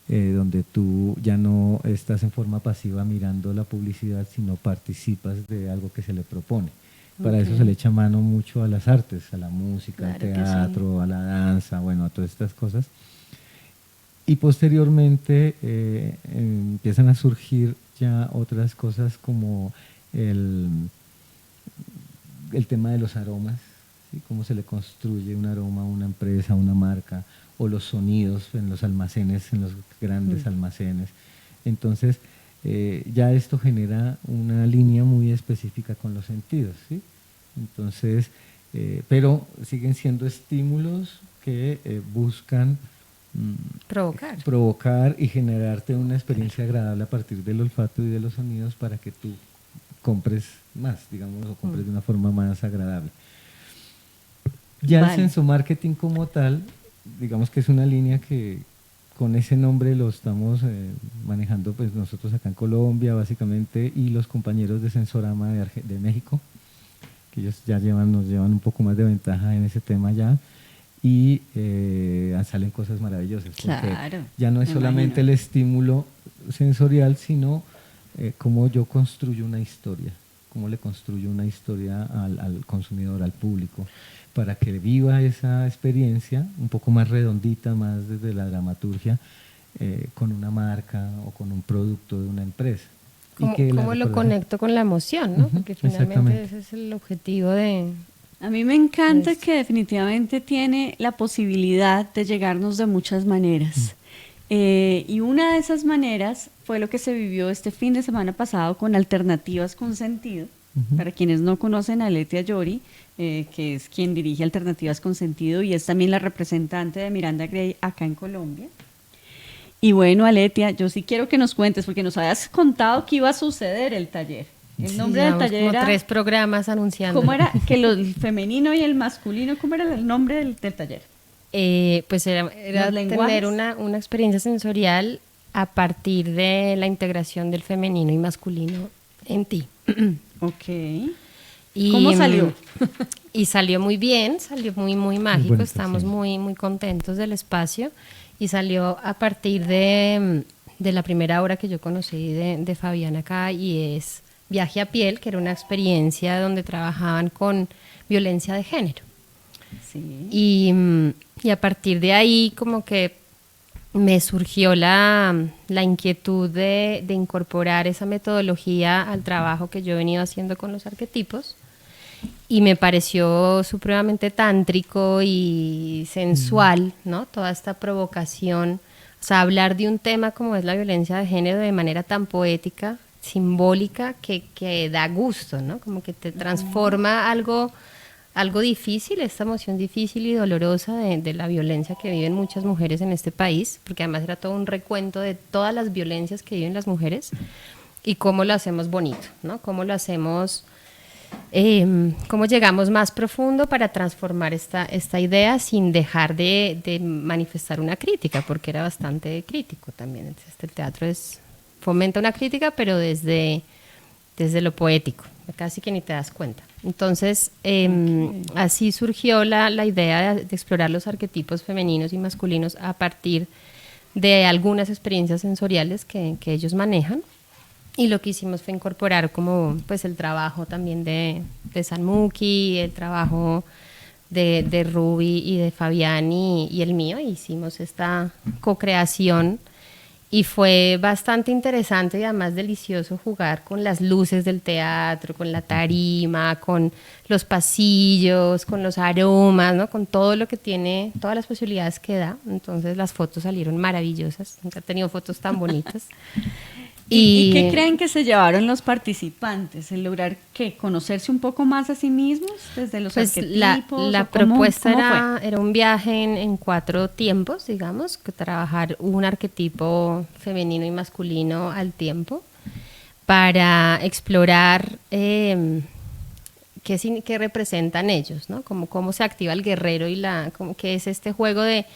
donde tú ya no estás en forma pasiva mirando la publicidad, sino participas de algo que se le propone. Para eso se le echa mano mucho a las artes, a la música, Claro que al sí. teatro, a la danza, bueno, a todas estas cosas. Y posteriormente empiezan a surgir ya otras cosas como el tema de los aromas, ¿sí? Cómo se le construye un aroma a una empresa, a una marca, o los sonidos en los almacenes, en los grandes almacenes. Entonces, ya esto genera una línea muy específica con los sentidos, ¿sí? Entonces, pero siguen siendo estímulos que buscan provocar y generarte una experiencia agradable a partir del olfato y de los sonidos para que tú compres más, digamos, o compres de una forma más agradable. Ya Vale. el sensomarketing como tal, digamos que es una línea que con ese nombre lo estamos manejando pues nosotros acá en Colombia básicamente, y los compañeros de Sensorama de México, que ellos ya nos llevan un poco más de ventaja en ese tema ya, y salen cosas maravillosas. Porque Claro, ya no es me solamente imagino. el estímulo sensorial, sino cómo yo construyo una historia, cómo le construyo una historia al consumidor, al público, para que viva esa experiencia un poco más redondita, más desde la dramaturgia, con una marca o con un producto de una empresa. ¿Cómo, que la cómo lo recordación- conecto con la emoción, ¿no? Ujú, Porque finalmente exactamente. ese es el objetivo de... A mí me encanta Eso. que definitivamente tiene la posibilidad de llegarnos de muchas maneras. Y una de esas maneras fue lo que se vivió este fin de semana pasado con Alternativas con Sentido. Ujú. Para quienes no conocen a Letia Yori, que es quien dirige Alternativas con Sentido y es también la representante de Miranda Gray acá en Colombia. Y bueno, Aletia, yo sí quiero que nos cuentes, porque nos habías contado que iba a suceder el taller. El Sí, nombre del llevamos taller como era... 3 programas anunciando. ¿Cómo era? Que el femenino y el masculino, ¿cómo era el nombre del taller? Pues era ¿Los lenguajes? tener una experiencia sensorial a partir de la integración del femenino y masculino en ti. Ok. Y, ¿Cómo salió? Y salió muy bien, salió muy mágico, bonito, estamos sí. muy contentos del espacio y salió a partir de la primera obra que yo conocí de Fabiana acá, y es Viaje a Piel, que era una experiencia donde trabajaban con violencia de género. Sí. Y a partir de ahí como que me surgió la inquietud de incorporar esa metodología al trabajo que yo he venido haciendo con los arquetipos, y me pareció supremamente tántrico y sensual, ¿no? Toda esta provocación, o sea, hablar de un tema como es la violencia de género de manera tan poética, simbólica, que da gusto, ¿no? Como que te transforma algo difícil, esta emoción difícil y dolorosa de la violencia que viven muchas mujeres en este país, porque además era todo un recuento de todas las violencias que viven las mujeres y cómo lo hacemos bonito, ¿no? Cómo lo hacemos cómo llegamos más profundo para transformar esta idea sin dejar de manifestar una crítica, porque era bastante crítico también. Entonces, el teatro fomenta una crítica, pero desde lo poético, casi que ni te das cuenta. Entonces, así surgió la idea de explorar los arquetipos femeninos y masculinos a partir de algunas experiencias sensoriales que ellos manejan. Y lo que hicimos fue incorporar como pues el trabajo también de Sanmuki, el trabajo de Ruby y de Fabián y el mío. Hicimos esta co-creación y fue bastante interesante y además delicioso jugar con las luces del teatro, con la tarima, con los pasillos, con los aromas, ¿no? Con todo lo que tiene, todas las posibilidades que da. Entonces las fotos salieron maravillosas. Nunca he tenido fotos tan bonitas. ¿Y qué creen que se llevaron los participantes? ¿El lograr qué? ¿Conocerse un poco más a sí mismos desde los arquetipos? La propuesta era un viaje en 4 tiempos, digamos, que trabajar un arquetipo femenino y masculino al tiempo para explorar qué representan ellos, ¿no? Cómo se activa el guerrero y qué es este juego de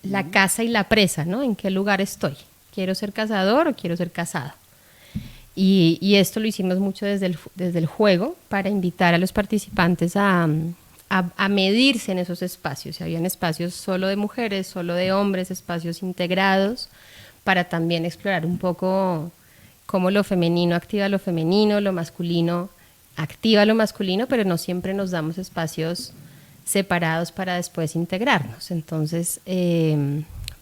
la caza y la presa, ¿no? ¿En qué lugar estoy? ¿Quiero ser cazador o quiero ser cazado? Y esto lo hicimos mucho desde el juego para invitar a los participantes a medirse en esos espacios. Habían espacios solo de mujeres, solo de hombres, espacios integrados, para también explorar un poco cómo lo femenino activa lo femenino, lo masculino activa lo masculino, pero no siempre nos damos espacios separados para después integrarnos. Entonces,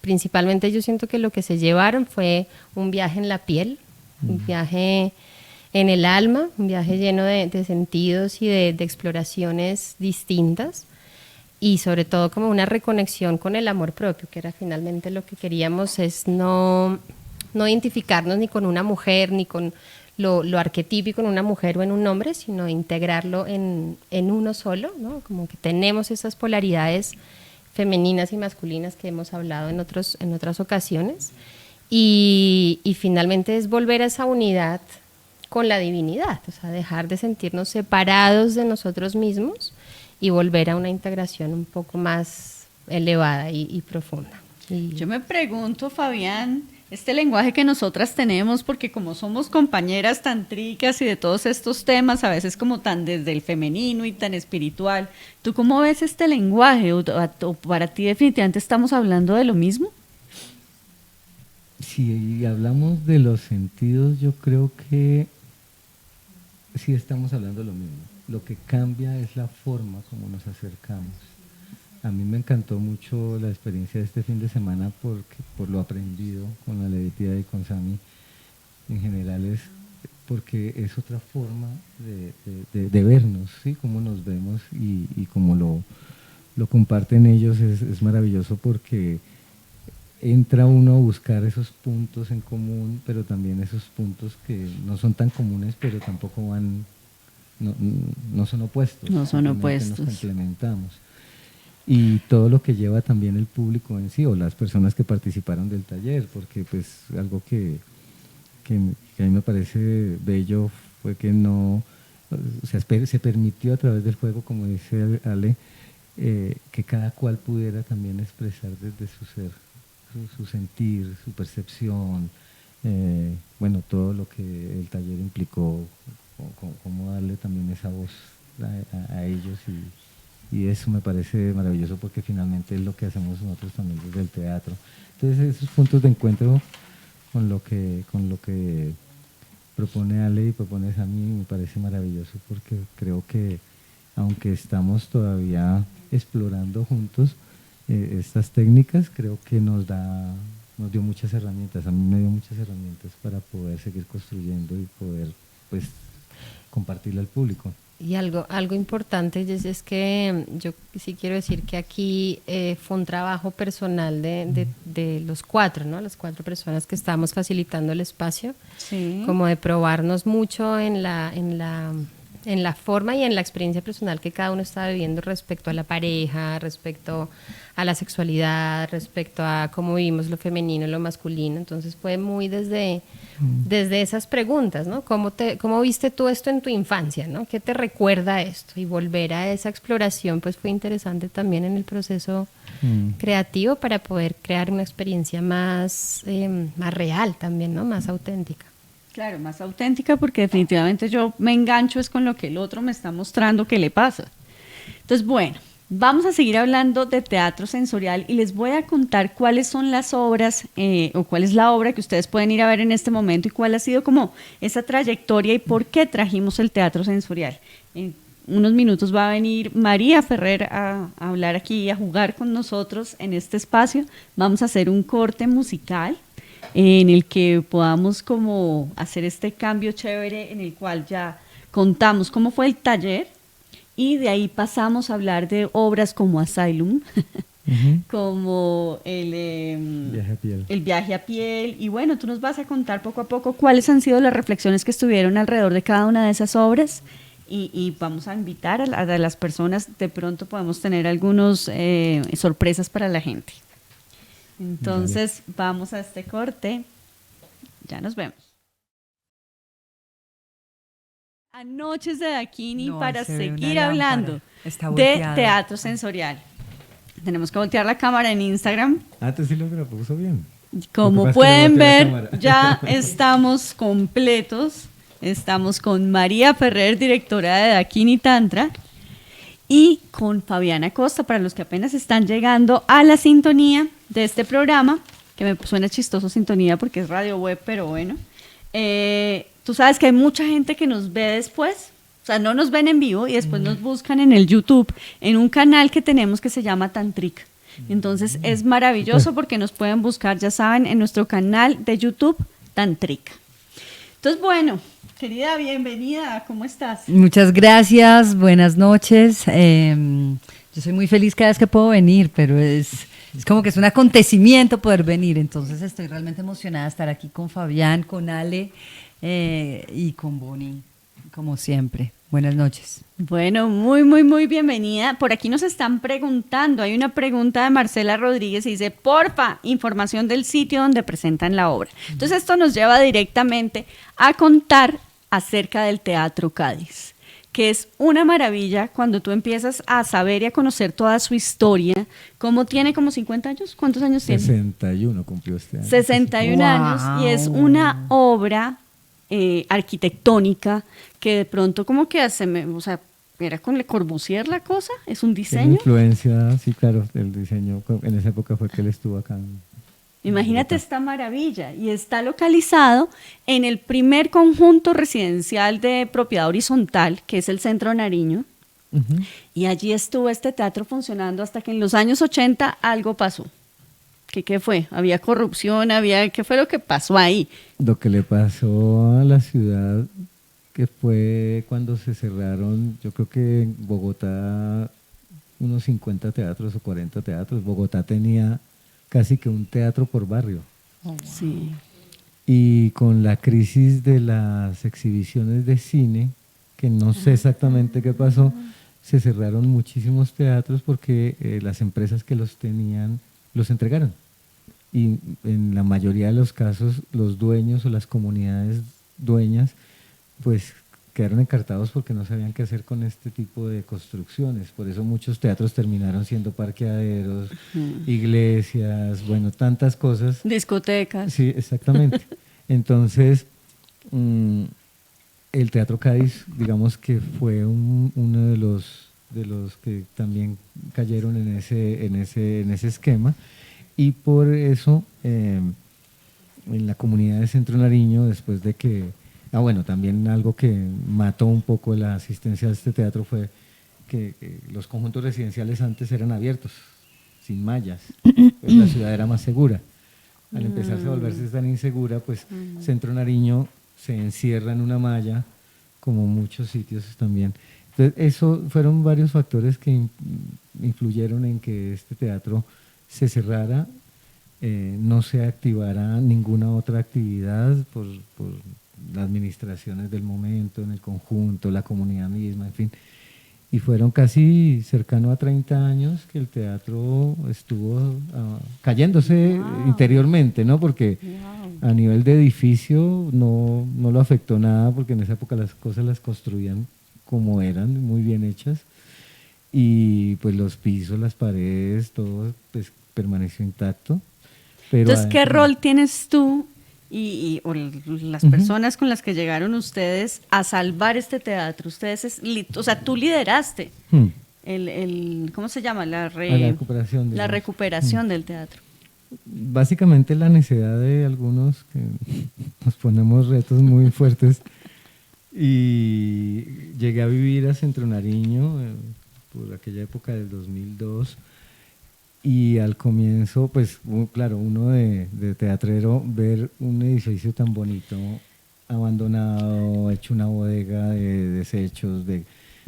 principalmente yo siento que lo que se llevaron fue un viaje en la piel, un viaje en el alma, un viaje lleno de sentidos y de exploraciones distintas y sobre todo como una reconexión con el amor propio, que era finalmente lo que queríamos, es no identificarnos ni con una mujer, ni con lo arquetípico en una mujer o en un hombre, sino integrarlo en uno solo, ¿no? Como que tenemos esas polaridades femeninas y masculinas que hemos hablado en otras ocasiones y finalmente es volver a esa unidad con la divinidad, o sea, dejar de sentirnos separados de nosotros mismos y volver a una integración un poco más elevada y profunda. Yo me pregunto, Fabián, este lenguaje que nosotras tenemos, porque como somos compañeras tantricas y de todos estos temas, a veces como tan desde el femenino y tan espiritual, ¿tú cómo ves este lenguaje? ¿O para ti definitivamente estamos hablando de lo mismo? Si hablamos de los sentidos, yo creo que sí estamos hablando de lo mismo. Lo que cambia es la forma como nos acercamos. A mí me encantó mucho la experiencia de este fin de semana por lo aprendido con la Levitia y con Sami. En general es porque es otra forma de vernos, ¿sí? Cómo nos vemos y cómo lo comparten ellos es maravilloso porque entra uno a buscar esos puntos en común, pero también esos puntos que no son tan comunes, pero tampoco no son opuestos. No son opuestos. Nos complementamos. Y todo lo que lleva también el público en sí o las personas que participaron del taller, porque pues algo que a mí me parece bello fue que se permitió a través del juego, como dice Ale, que cada cual pudiera también expresar desde su ser, su sentir, su percepción, bueno, todo lo que el taller implicó, cómo darle también esa voz a ellos y eso me parece maravilloso porque finalmente es lo que hacemos nosotros también desde el teatro. Entonces esos puntos de encuentro con lo que propone Ale y propone Sami me parece maravilloso porque creo que aunque estamos todavía explorando juntos estas técnicas, creo que nos dio muchas herramientas, a mí me dio muchas herramientas para poder seguir construyendo y poder pues compartirlo al público. Y algo importante es que yo sí quiero decir que aquí fue un trabajo personal de los 4, ¿no? Las 4 personas que estábamos facilitando el espacio, sí. Como de probarnos mucho en la en la forma y en la experiencia personal que cada uno está viviendo respecto a la pareja, respecto a la sexualidad, respecto a cómo vivimos lo femenino, lo masculino. Entonces fue muy desde esas preguntas, ¿no? ¿Cómo viste tú esto en tu infancia, ¿no? ¿Qué te recuerda esto? Y volver a esa exploración pues fue interesante también en el proceso creativo para poder crear una experiencia más real también, ¿no? Más auténtica. Claro, más auténtica, porque definitivamente yo me engancho es con lo que el otro me está mostrando que le pasa. Entonces, bueno, vamos a seguir hablando de teatro sensorial y les voy a contar cuáles son las obras o cuál es la obra que ustedes pueden ir a ver en este momento y cuál ha sido como esa trayectoria y por qué trajimos el teatro sensorial. En unos minutos va a venir María Ferrer a hablar aquí, a jugar con nosotros en este espacio. Vamos a hacer un corte musical en el que podamos como hacer este cambio chévere en el cual ya contamos cómo fue el taller y de ahí pasamos a hablar de obras como Asylum, como el viaje a piel y bueno, tú nos vas a contar poco a poco cuáles han sido las reflexiones que estuvieron alrededor de cada una de esas obras y vamos a invitar a las personas, de pronto podemos tener algunas sorpresas para la gente. Entonces, vamos a este corte. Ya nos vemos. A Noches de Daquini para seguir hablando de teatro sensorial. Tenemos que voltear la cámara en Instagram. Antes sí lo puso bien. Como pueden ver, ya estamos completos. Estamos con María Ferrer, directora de Daquini Tantra, y con Fabiana Costa, para los que apenas están llegando a la sintonía de este programa, que me suena chistoso sintonía porque es radio web, pero bueno. Tú sabes que hay mucha gente que nos ve después, o sea, no nos ven en vivo y después nos buscan en el YouTube, en un canal que tenemos que se llama Tantric. Entonces es maravilloso porque nos pueden buscar, ya saben, en nuestro canal de YouTube, Tantric. Entonces, bueno, querida, bienvenida, ¿cómo estás? Muchas gracias, buenas noches. Yo soy muy feliz cada vez que puedo venir, pero es como que es un acontecimiento poder venir, entonces estoy realmente emocionada de estar aquí con Fabián, con Ale y con Bonnie, como siempre. Buenas noches. Bueno, muy bienvenida. Por aquí nos están preguntando, hay una pregunta de Marcela Rodríguez y dice, porfa, información del sitio donde presentan la obra. Entonces esto nos lleva directamente a contar acerca del Teatro Cádiz, que es una maravilla cuando tú empiezas a saber y a conocer toda su historia. ¿Cómo tiene como 50 años? ¿Cuántos años tiene? 61 cumplió este año. 61 años y es una obra arquitectónica que de pronto como que o sea, era con Le Corbusier la cosa, es un diseño. Tiene influencia, sí, claro, el diseño, en esa época fue que él estuvo acá. Imagínate esta maravilla, y está localizado en el primer conjunto residencial de propiedad horizontal, que es el Centro Nariño, y allí estuvo este teatro funcionando hasta que en los años 80 algo pasó. ¿Qué fue? ¿Había corrupción? ¿Qué fue lo que pasó ahí? Lo que le pasó a la ciudad, que fue cuando se cerraron, yo creo que en Bogotá, unos 50 teatros o 40 teatros. Bogotá tenía casi que un teatro por barrio. Sí. Y con la crisis de las exhibiciones de cine, que no sé exactamente qué pasó, se cerraron muchísimos teatros porque las empresas que los tenían los entregaron. Y en la mayoría de los casos los dueños o las comunidades dueñas pues quedaron encartados porque no sabían qué hacer con este tipo de construcciones. Por eso muchos teatros terminaron siendo parqueaderos, iglesias, bueno, tantas cosas. Discotecas. Sí, exactamente. Entonces, el Teatro Cádiz, digamos que fue uno de los que también cayeron en ese esquema, y por eso en la comunidad de Centro Nariño, después de que bueno, también algo que mató un poco la asistencia a este teatro fue que los conjuntos residenciales antes eran abiertos, sin mallas, pues la ciudad era más segura. Al empezarse a volverse tan insegura, pues Centro Nariño se encierra en una malla, como muchos sitios también. Entonces, eso fueron varios factores que influyeron en que este teatro se cerrara, no se activara ninguna otra actividad por las administraciones del momento, en el conjunto, la comunidad misma, en fin. Y fueron casi cercano a 30 años que el teatro estuvo cayéndose interiormente, ¿no? Porque a nivel de edificio no lo afectó nada, porque en esa época las cosas las construían como eran, muy bien hechas. Y pues los pisos, las paredes, todo pues permaneció intacto. Pero entonces, ¿qué rol tienes tú o las personas con las que llegaron ustedes a salvar este teatro? Ustedes, o sea, tú lideraste ¿cómo se llama? La recuperación, la recuperación del teatro. Básicamente la necesidad de algunos que nos ponemos retos muy fuertes, y llegué a vivir a Centro Nariño por aquella época del 2002. Y al comienzo, pues claro, uno de teatrero, ver un edificio tan bonito, abandonado, hecho una bodega de desechos,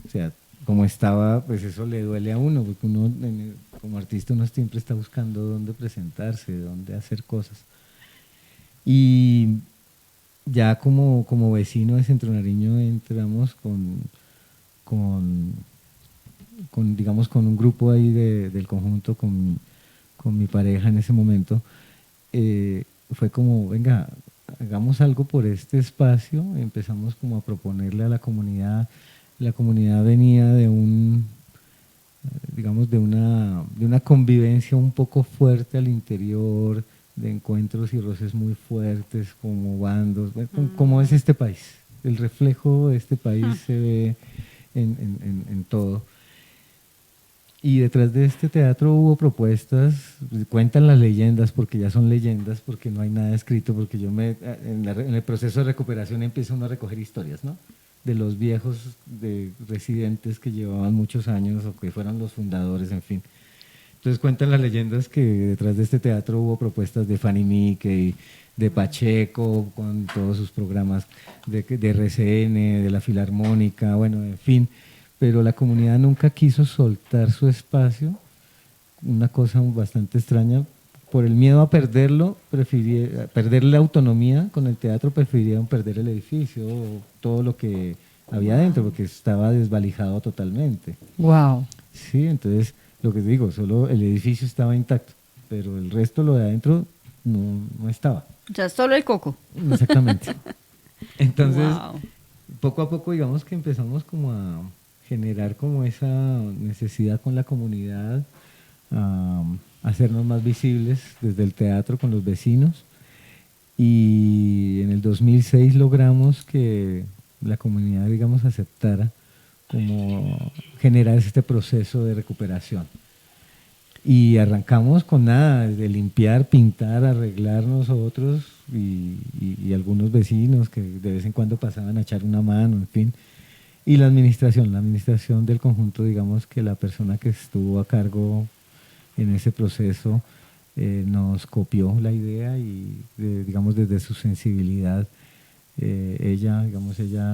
o sea, como estaba, pues eso le duele a uno, porque uno como artista uno siempre está buscando dónde presentarse, dónde hacer cosas. Y ya como vecino de Centro Nariño entramos digamos, con un grupo ahí del conjunto, con mi pareja en ese momento. Fue como, venga, hagamos algo por este espacio. Empezamos como a proponerle a la comunidad. La comunidad venía de digamos, de una convivencia un poco fuerte al interior, de encuentros y roces muy fuertes, como bandos, como es este país. El reflejo de este país se ve en todo. Y detrás de este teatro hubo propuestas, cuentan las leyendas, porque ya son leyendas, porque no hay nada escrito, porque en el proceso de recuperación empieza uno a recoger historias, ¿no? De los viejos de residentes que llevaban muchos años o que fueron los fundadores, en fin. Entonces cuentan las leyendas que detrás de este teatro hubo propuestas de Fanny Mickey, de Pacheco, con todos sus programas, de RCN, de la Filarmónica, bueno, en fin. Pero la comunidad nunca quiso soltar su espacio, una cosa bastante extraña. Por el miedo a perderlo, perder la autonomía con el teatro, prefirieron perder el edificio, todo lo que había dentro, porque estaba desvalijado totalmente. Wow. Sí, entonces, lo que digo, solo el edificio estaba intacto, pero el resto, lo de adentro, no estaba. O sea, solo el coco. Exactamente. Entonces, wow. Poco a poco, digamos que empezamos como a generar como esa necesidad con la comunidad, a hacernos más visibles desde el teatro con los vecinos, y en el 2006 logramos que la comunidad, digamos, aceptara como generar este proceso de recuperación. Y arrancamos con nada, de limpiar, pintar, arreglar nosotros y algunos vecinos que de vez en cuando pasaban a echar una mano, en fin. Y la administración del conjunto, digamos que la persona que estuvo a cargo en ese proceso nos copió la idea y, digamos, desde su sensibilidad, ella,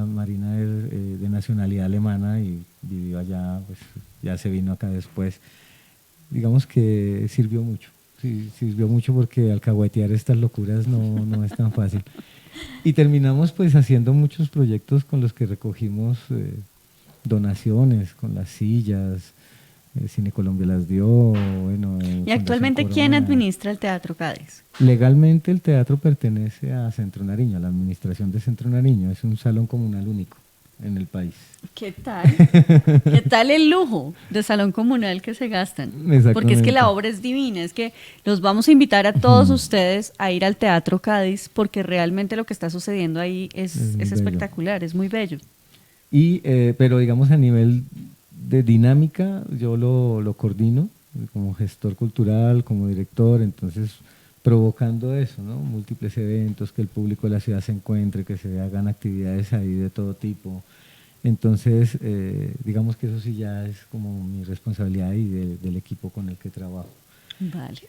Marina, es de nacionalidad alemana y vivió allá, pues ya se vino acá después. Digamos que sirvió mucho, sí, sirvió mucho, porque alcahuetear estas locuras no es tan fácil. Y terminamos pues haciendo muchos proyectos con los que recogimos donaciones, con las sillas, Cine Colombia las dio, bueno. ¿Y actualmente quién administra el Teatro Cádiz? Legalmente el teatro pertenece a Centro Nariño, a la administración de Centro Nariño, es un salón comunal único en el país. ¿Qué tal? ¿Qué tal el lujo de salón comunal que se gastan? Porque es que la obra es divina, es que los vamos a invitar a todos ustedes a ir al Teatro Cádiz, porque realmente lo que está sucediendo ahí es espectacular, es muy bello. Pero digamos a nivel de dinámica, yo lo coordino como gestor cultural, como director, entonces provocando eso, ¿no? Múltiples eventos, que el público de la ciudad se encuentre, que se hagan actividades ahí de todo tipo. Entonces, digamos que eso sí ya es como mi responsabilidad y del equipo con el que trabajo. Vale.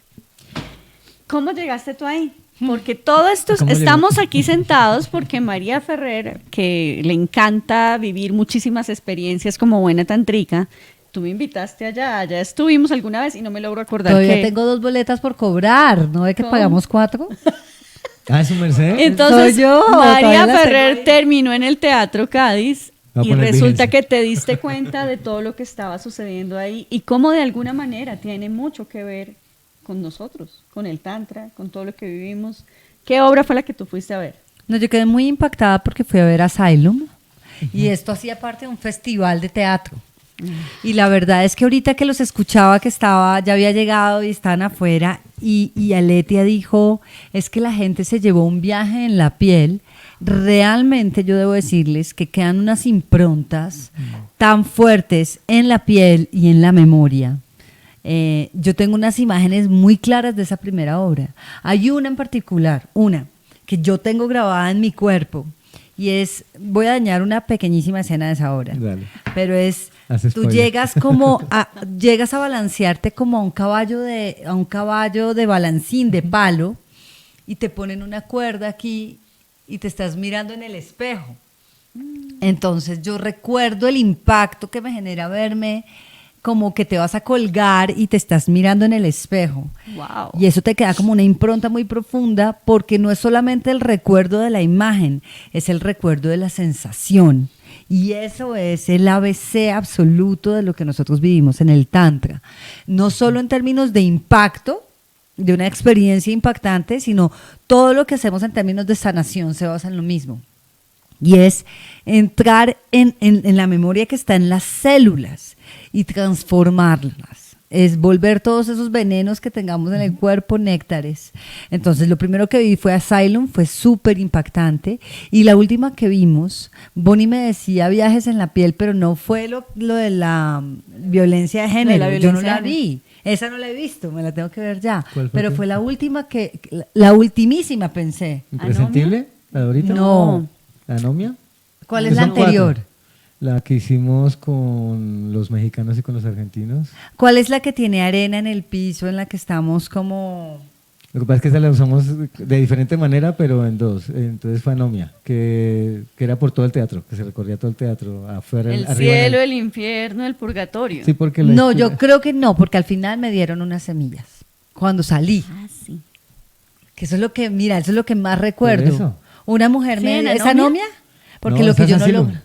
¿Cómo llegaste tú ahí? Porque todo esto, estamos aquí sentados porque María Ferrer, que le encanta vivir muchísimas experiencias como buena tantrica, tú me invitaste allá estuvimos alguna vez y no me logro acordar. Todavía tengo 2 boletas por cobrar, ¿no ve que pagamos 4? Ah, ¿es su merced? Entonces, Soy yo, María todavía la Ferrer tengo ahí. terminó en el Teatro Cádiz Va a y poner resulta vigencia. que te diste cuenta de todo lo que estaba sucediendo ahí y cómo de alguna manera tiene mucho que ver con nosotros, con el Tantra, con todo lo que vivimos. ¿Qué obra fue la que tú fuiste a ver? No, yo quedé muy impactada porque fui a ver Asylum y esto hacía parte de un festival de teatro. Y la verdad es que ahorita que los escuchaba que ya había llegado y estaban afuera y Aletia dijo, es que la gente se llevó un viaje en la piel. Realmente yo debo decirles que quedan unas improntas tan fuertes en la piel y en la memoria. Yo tengo unas imágenes muy claras de esa primera obra. Hay una en particular, una que yo tengo grabada en mi cuerpo y voy a dañar una pequeñísima escena de esa obra, Dale. pero Haz tú spoiler. llegas a balancearte como a un caballo de balancín, de palo, y te ponen una cuerda aquí y te estás mirando en el espejo. Entonces yo recuerdo el impacto que me genera verme como que te vas a colgar y te estás mirando en el espejo. Wow. Y eso te queda como una impronta muy profunda porque no es solamente el recuerdo de la imagen, es el recuerdo de la sensación. Y eso es el ABC absoluto de lo que nosotros vivimos en el Tantra. No solo en términos de impacto, de una experiencia impactante, sino todo lo que hacemos en términos de sanación se basa en lo mismo. Y es entrar en la memoria que está en las células y transformarlas. Es volver todos esos venenos que tengamos en el cuerpo néctares. Entonces, lo primero que vi fue Asylum, fue súper impactante. Y la última que vimos, Bonnie me decía viajes en la piel, pero no fue lo de la violencia de género. la Yo no violencia la de vi. Esa no la he visto, me la tengo que ver ya. ¿Cuál fue Pero tu? fue la última la ultimísima pensé. ¿Imprescindible? ¿La de ahorita? No. ¿La anomia? ¿Cuál Que es la son anterior? 4. La que hicimos con los mexicanos y con los argentinos. ¿Cuál es la que tiene arena en el piso, en la que estamos como... Lo que pasa es que esa la usamos de diferente manera, pero en 2. Entonces fue anomia, que era por todo el teatro, que se recorría todo el teatro, afuera. El arriba en cielo, el infierno, el purgatorio. Sí, porque No, yo creo que no, porque al final me dieron unas semillas cuando salí. Ah, sí. Que eso es lo que, mira, eso es lo que más recuerdo. eso. Una mujer Sí, me ¿en ¿es anomia? anomia? Porque No, lo que esa yo es no Asylum. logro.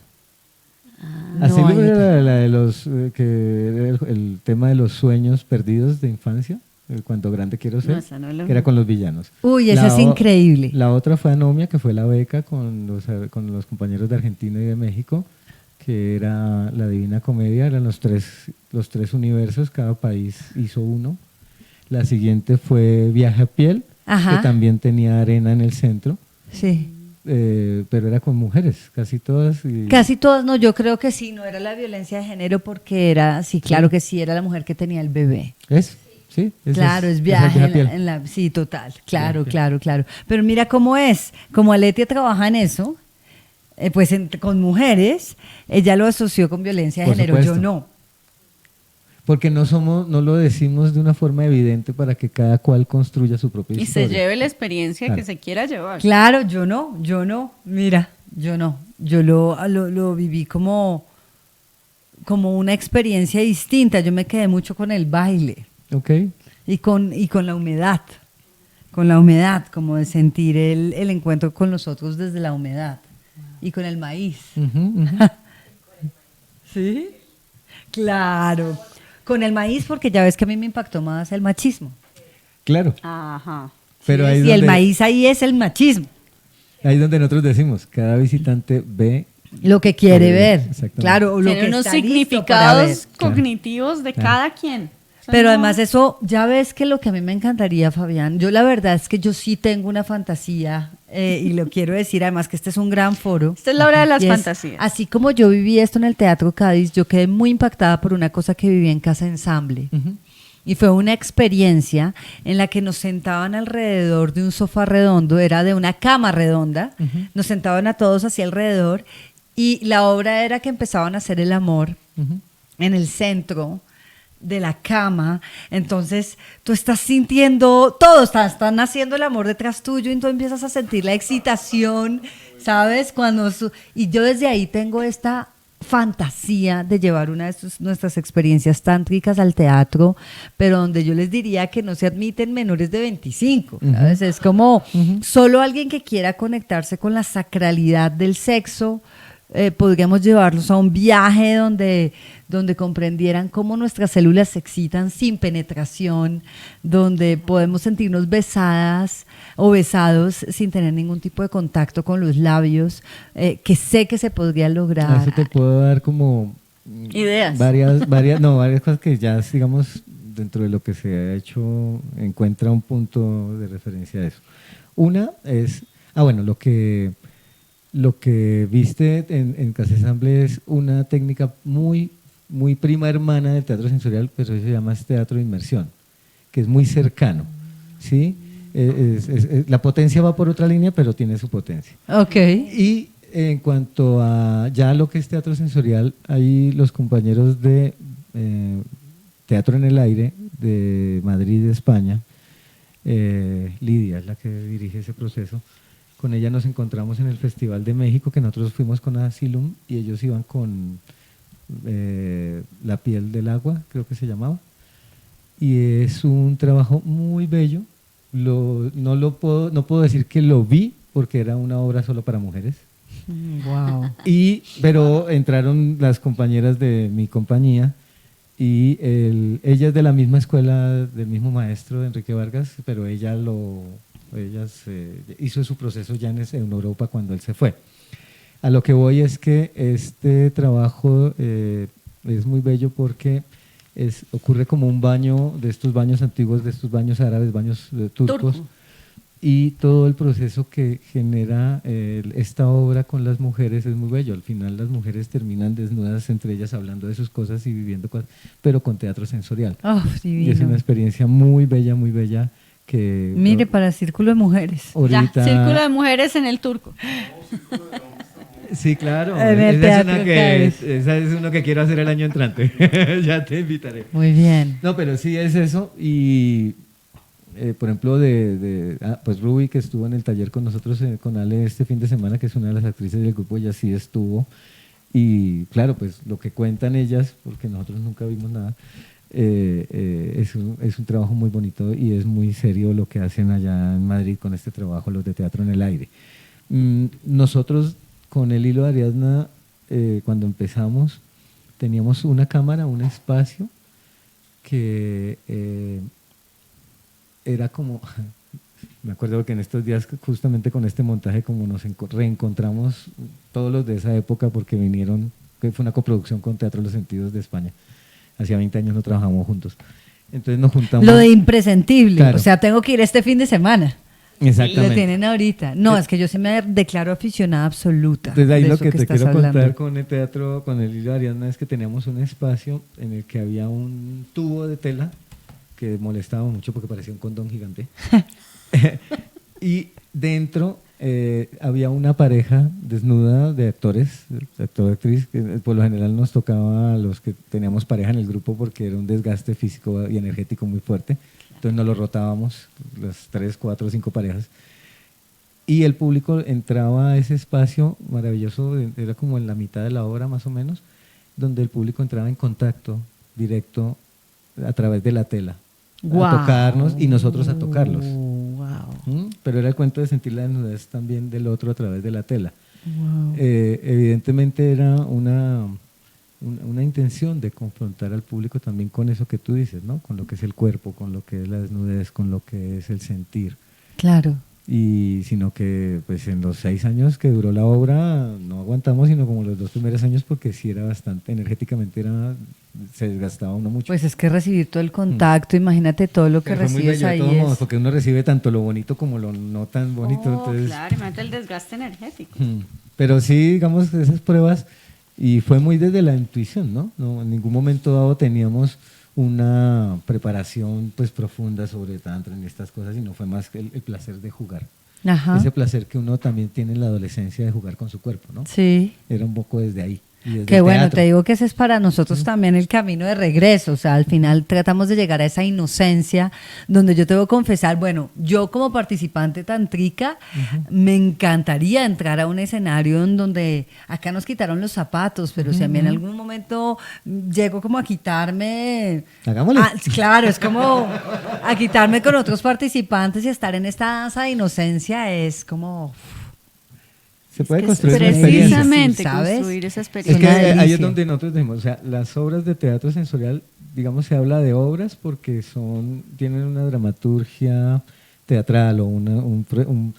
Así No, hay era otra. la de los que era el tema de los sueños perdidos de infancia, el cuanto grande quiero ser, No, esa no la que era vi. con los villanos. Uy, esa La es o- increíble. La otra fue Anomia, que fue la beca con los compañeros de Argentina y de México, que era la Divina Comedia, eran los tres universos, cada país hizo uno. La siguiente fue Viaje a Piel, Ajá. que también tenía arena en el centro, Sí. pero era con mujeres, casi todas. Y- Casi todas, no, yo creo que sí, no era la violencia de género porque era, sí, claro que sí, era la mujer que tenía el bebé. ¿Es? Sí, ese Claro, es ese viaje a Piel. sí, total, claro, Viaje. claro, claro. Pero mira cómo es, como Aletia trabaja en eso, pues con mujeres, ella lo asoció con violencia de Por género, yo supuesto. no. Porque no lo decimos de una forma evidente para que cada cual construya su propia Y historia. se lleve la experiencia Claro. que se quiera llevar. Claro, yo no, mira, yo no, yo lo viví como una experiencia distinta, yo me quedé mucho con el baile Ok. y con la humedad, como de sentir el encuentro con los otros desde la humedad y con el maíz. Ujú, ujú. ¿Sí? Claro. Con el maíz, porque ya ves que a mí me impactó más el machismo. Claro. Ajá. Pero ahí, Y el maíz ahí es el machismo, ahí es donde nosotros decimos, cada visitante ve. lo que quiere ver. Exactamente. Claro, o lo Tiene que unos está listo para ver. significados cognitivos de Claro. cada quien. Eso Pero no- además eso, ya ves que lo que a mí me encantaría, Fabián, yo la verdad es que yo sí tengo una fantasía, y lo quiero decir, además que este es un gran foro. Esta es la hora de las y es, fantasías. así como yo viví esto en el Teatro Cádiz, yo quedé muy impactada por una cosa que viví en Casa Ensamble. Ujú. Y fue una experiencia en la que nos sentaban alrededor de un sofá redondo, era de una cama redonda, nos sentaban a todos hacia alrededor y la obra era que empezaban a hacer el amor Ujú. en el centro de la cama, entonces tú estás sintiendo todo, están haciendo el amor detrás tuyo y tú empiezas a sentir la excitación, ¿sabes? Y yo desde ahí tengo esta fantasía de llevar una de nuestras experiencias tántricas al teatro, pero donde yo les diría que no se admiten menores de 25, ¿sabes? Es como solo alguien que quiera conectarse con la sacralidad del sexo. Podríamos llevarlos a un viaje donde comprendieran cómo nuestras células se excitan sin penetración, donde podemos sentirnos besadas o besados sin tener ningún tipo de contacto con los labios, que sé que se podría lograr. Eso te puedo dar como ideas. Varias cosas que ya, digamos, dentro de lo que se ha hecho, encuentra un punto de referencia a eso. Una es, lo que viste en Casa Ensamble es una técnica muy, muy prima hermana del teatro sensorial, pero eso se llama teatro de inmersión, que es muy cercano, ¿sí? La potencia va por otra línea, pero tiene su potencia. Ok. Y en cuanto a ya lo que es teatro sensorial, ahí los compañeros de Teatro en el Aire de Madrid, de España, Lidia es la que dirige ese proceso. Con ella nos encontramos en el Festival de México, que nosotros fuimos con Asylum y ellos iban con La piel del agua, creo que se llamaba. Y es un trabajo muy bello. No puedo decir que lo vi porque era una obra solo para mujeres. Wow. Pero entraron las compañeras de mi compañía y ella es de la misma escuela, del mismo maestro, de Enrique Vargas, pero ella hizo su proceso ya en Europa cuando él se fue. A lo que voy es que este trabajo es muy bello porque ocurre como un baño de estos baños antiguos, de estos baños árabes, baños turcos. Turco. Y todo el proceso que genera esta obra con las mujeres es muy bello. Al final las mujeres terminan desnudas entre ellas hablando de sus cosas y viviendo cosas, pero con teatro sensorial. Oh, divino. Y es una experiencia muy bella que... Mire, para Círculo de Mujeres. Ahorita... Ya, Círculo de Mujeres en el Turco. Sí, claro. Esa es uno que quiero hacer el año entrante. Ya te invitaré. Muy bien. No, pero sí es eso. Y, por ejemplo, pues Ruby, que estuvo en el taller con nosotros, con Ale este fin de semana, que es una de las actrices del grupo, ella sí estuvo. Y claro, pues lo que cuentan ellas, porque nosotros nunca vimos nada, es un trabajo muy bonito y es muy serio lo que hacen allá en Madrid con este trabajo, los de Teatro en el Aire. Nosotros con el Hilo de Ariadna, cuando empezamos, teníamos una cámara, un espacio que era como, me acuerdo que en estos días justamente con este montaje como nos reencontramos todos los de esa época porque vinieron, que fue una coproducción con Teatro Los Sentidos de España. Hacía 20 años no trabajamos juntos. Entonces nos juntamos. Lo de imprescindible, claro. O sea, tengo que ir este fin de semana. Exactamente. Lo tienen ahorita. No, es que yo se me declaro aficionada absoluta. Entonces ahí de lo eso que te quiero hablando. contar con el teatro, con el Hilo de Ariadna, es que teníamos un espacio en el que había un tubo de tela que molestaba mucho porque parecía un condón gigante. Y dentro había una pareja desnuda de actores, actor-actriz, que por lo general nos tocaba a los que teníamos pareja en el grupo porque era un desgaste físico y energético muy fuerte. Entonces nos lo rotábamos, las 3, 4, 5 parejas. Y el público entraba a ese espacio maravilloso, era como en la mitad de la obra más o menos, donde el público entraba en contacto directo a través de la tela. Wow. A tocarnos y nosotros a tocarlos. Wow. Pero era el cuento de sentir la desnudez también del otro a través de la tela. Wow. Evidentemente era una intención de confrontar al público también con eso que tú dices, ¿no? Con lo que es el cuerpo, con lo que es la desnudez, con lo que es el sentir. Claro. Y sino que pues en los 6 años que duró la obra no aguantamos, sino como los 2 primeros años, porque sí era bastante, energéticamente se desgastaba uno mucho. Pues es que recibir todo el contacto, imagínate todo lo que recibes ahí. Modos, porque uno recibe tanto lo bonito como lo no tan bonito. Entonces, claro, imagínate el desgaste energético. Pero sí, digamos, esas pruebas, y fue muy desde la intuición, ¿no? No, en ningún momento dado teníamos una preparación pues profunda sobre tantra y estas cosas, sino fue más el placer de jugar. Ajá. Ese placer que uno también tiene en la adolescencia de jugar con su cuerpo, ¿no? Sí. Era un poco desde ahí. y desde Qué el bueno, teatro. te digo que ese es para nosotros también el camino de regreso, o sea, al final tratamos de llegar a esa inocencia donde yo te debo confesar, bueno, yo como participante tantrica me encantaría entrar a un escenario en donde acá nos quitaron los zapatos, pero si a mí en algún momento llego como a quitarme, Hagámosle. claro, es como a quitarme con otros participantes y estar en esta danza de inocencia es como... Se puede que construir una experiencia. Precisamente, ¿sabes? construir esa Es experiencia. que una ahí es delicia. donde nosotros decimos, o sea, las obras de teatro sensorial, digamos, se habla de obras porque tienen una dramaturgia teatral o Un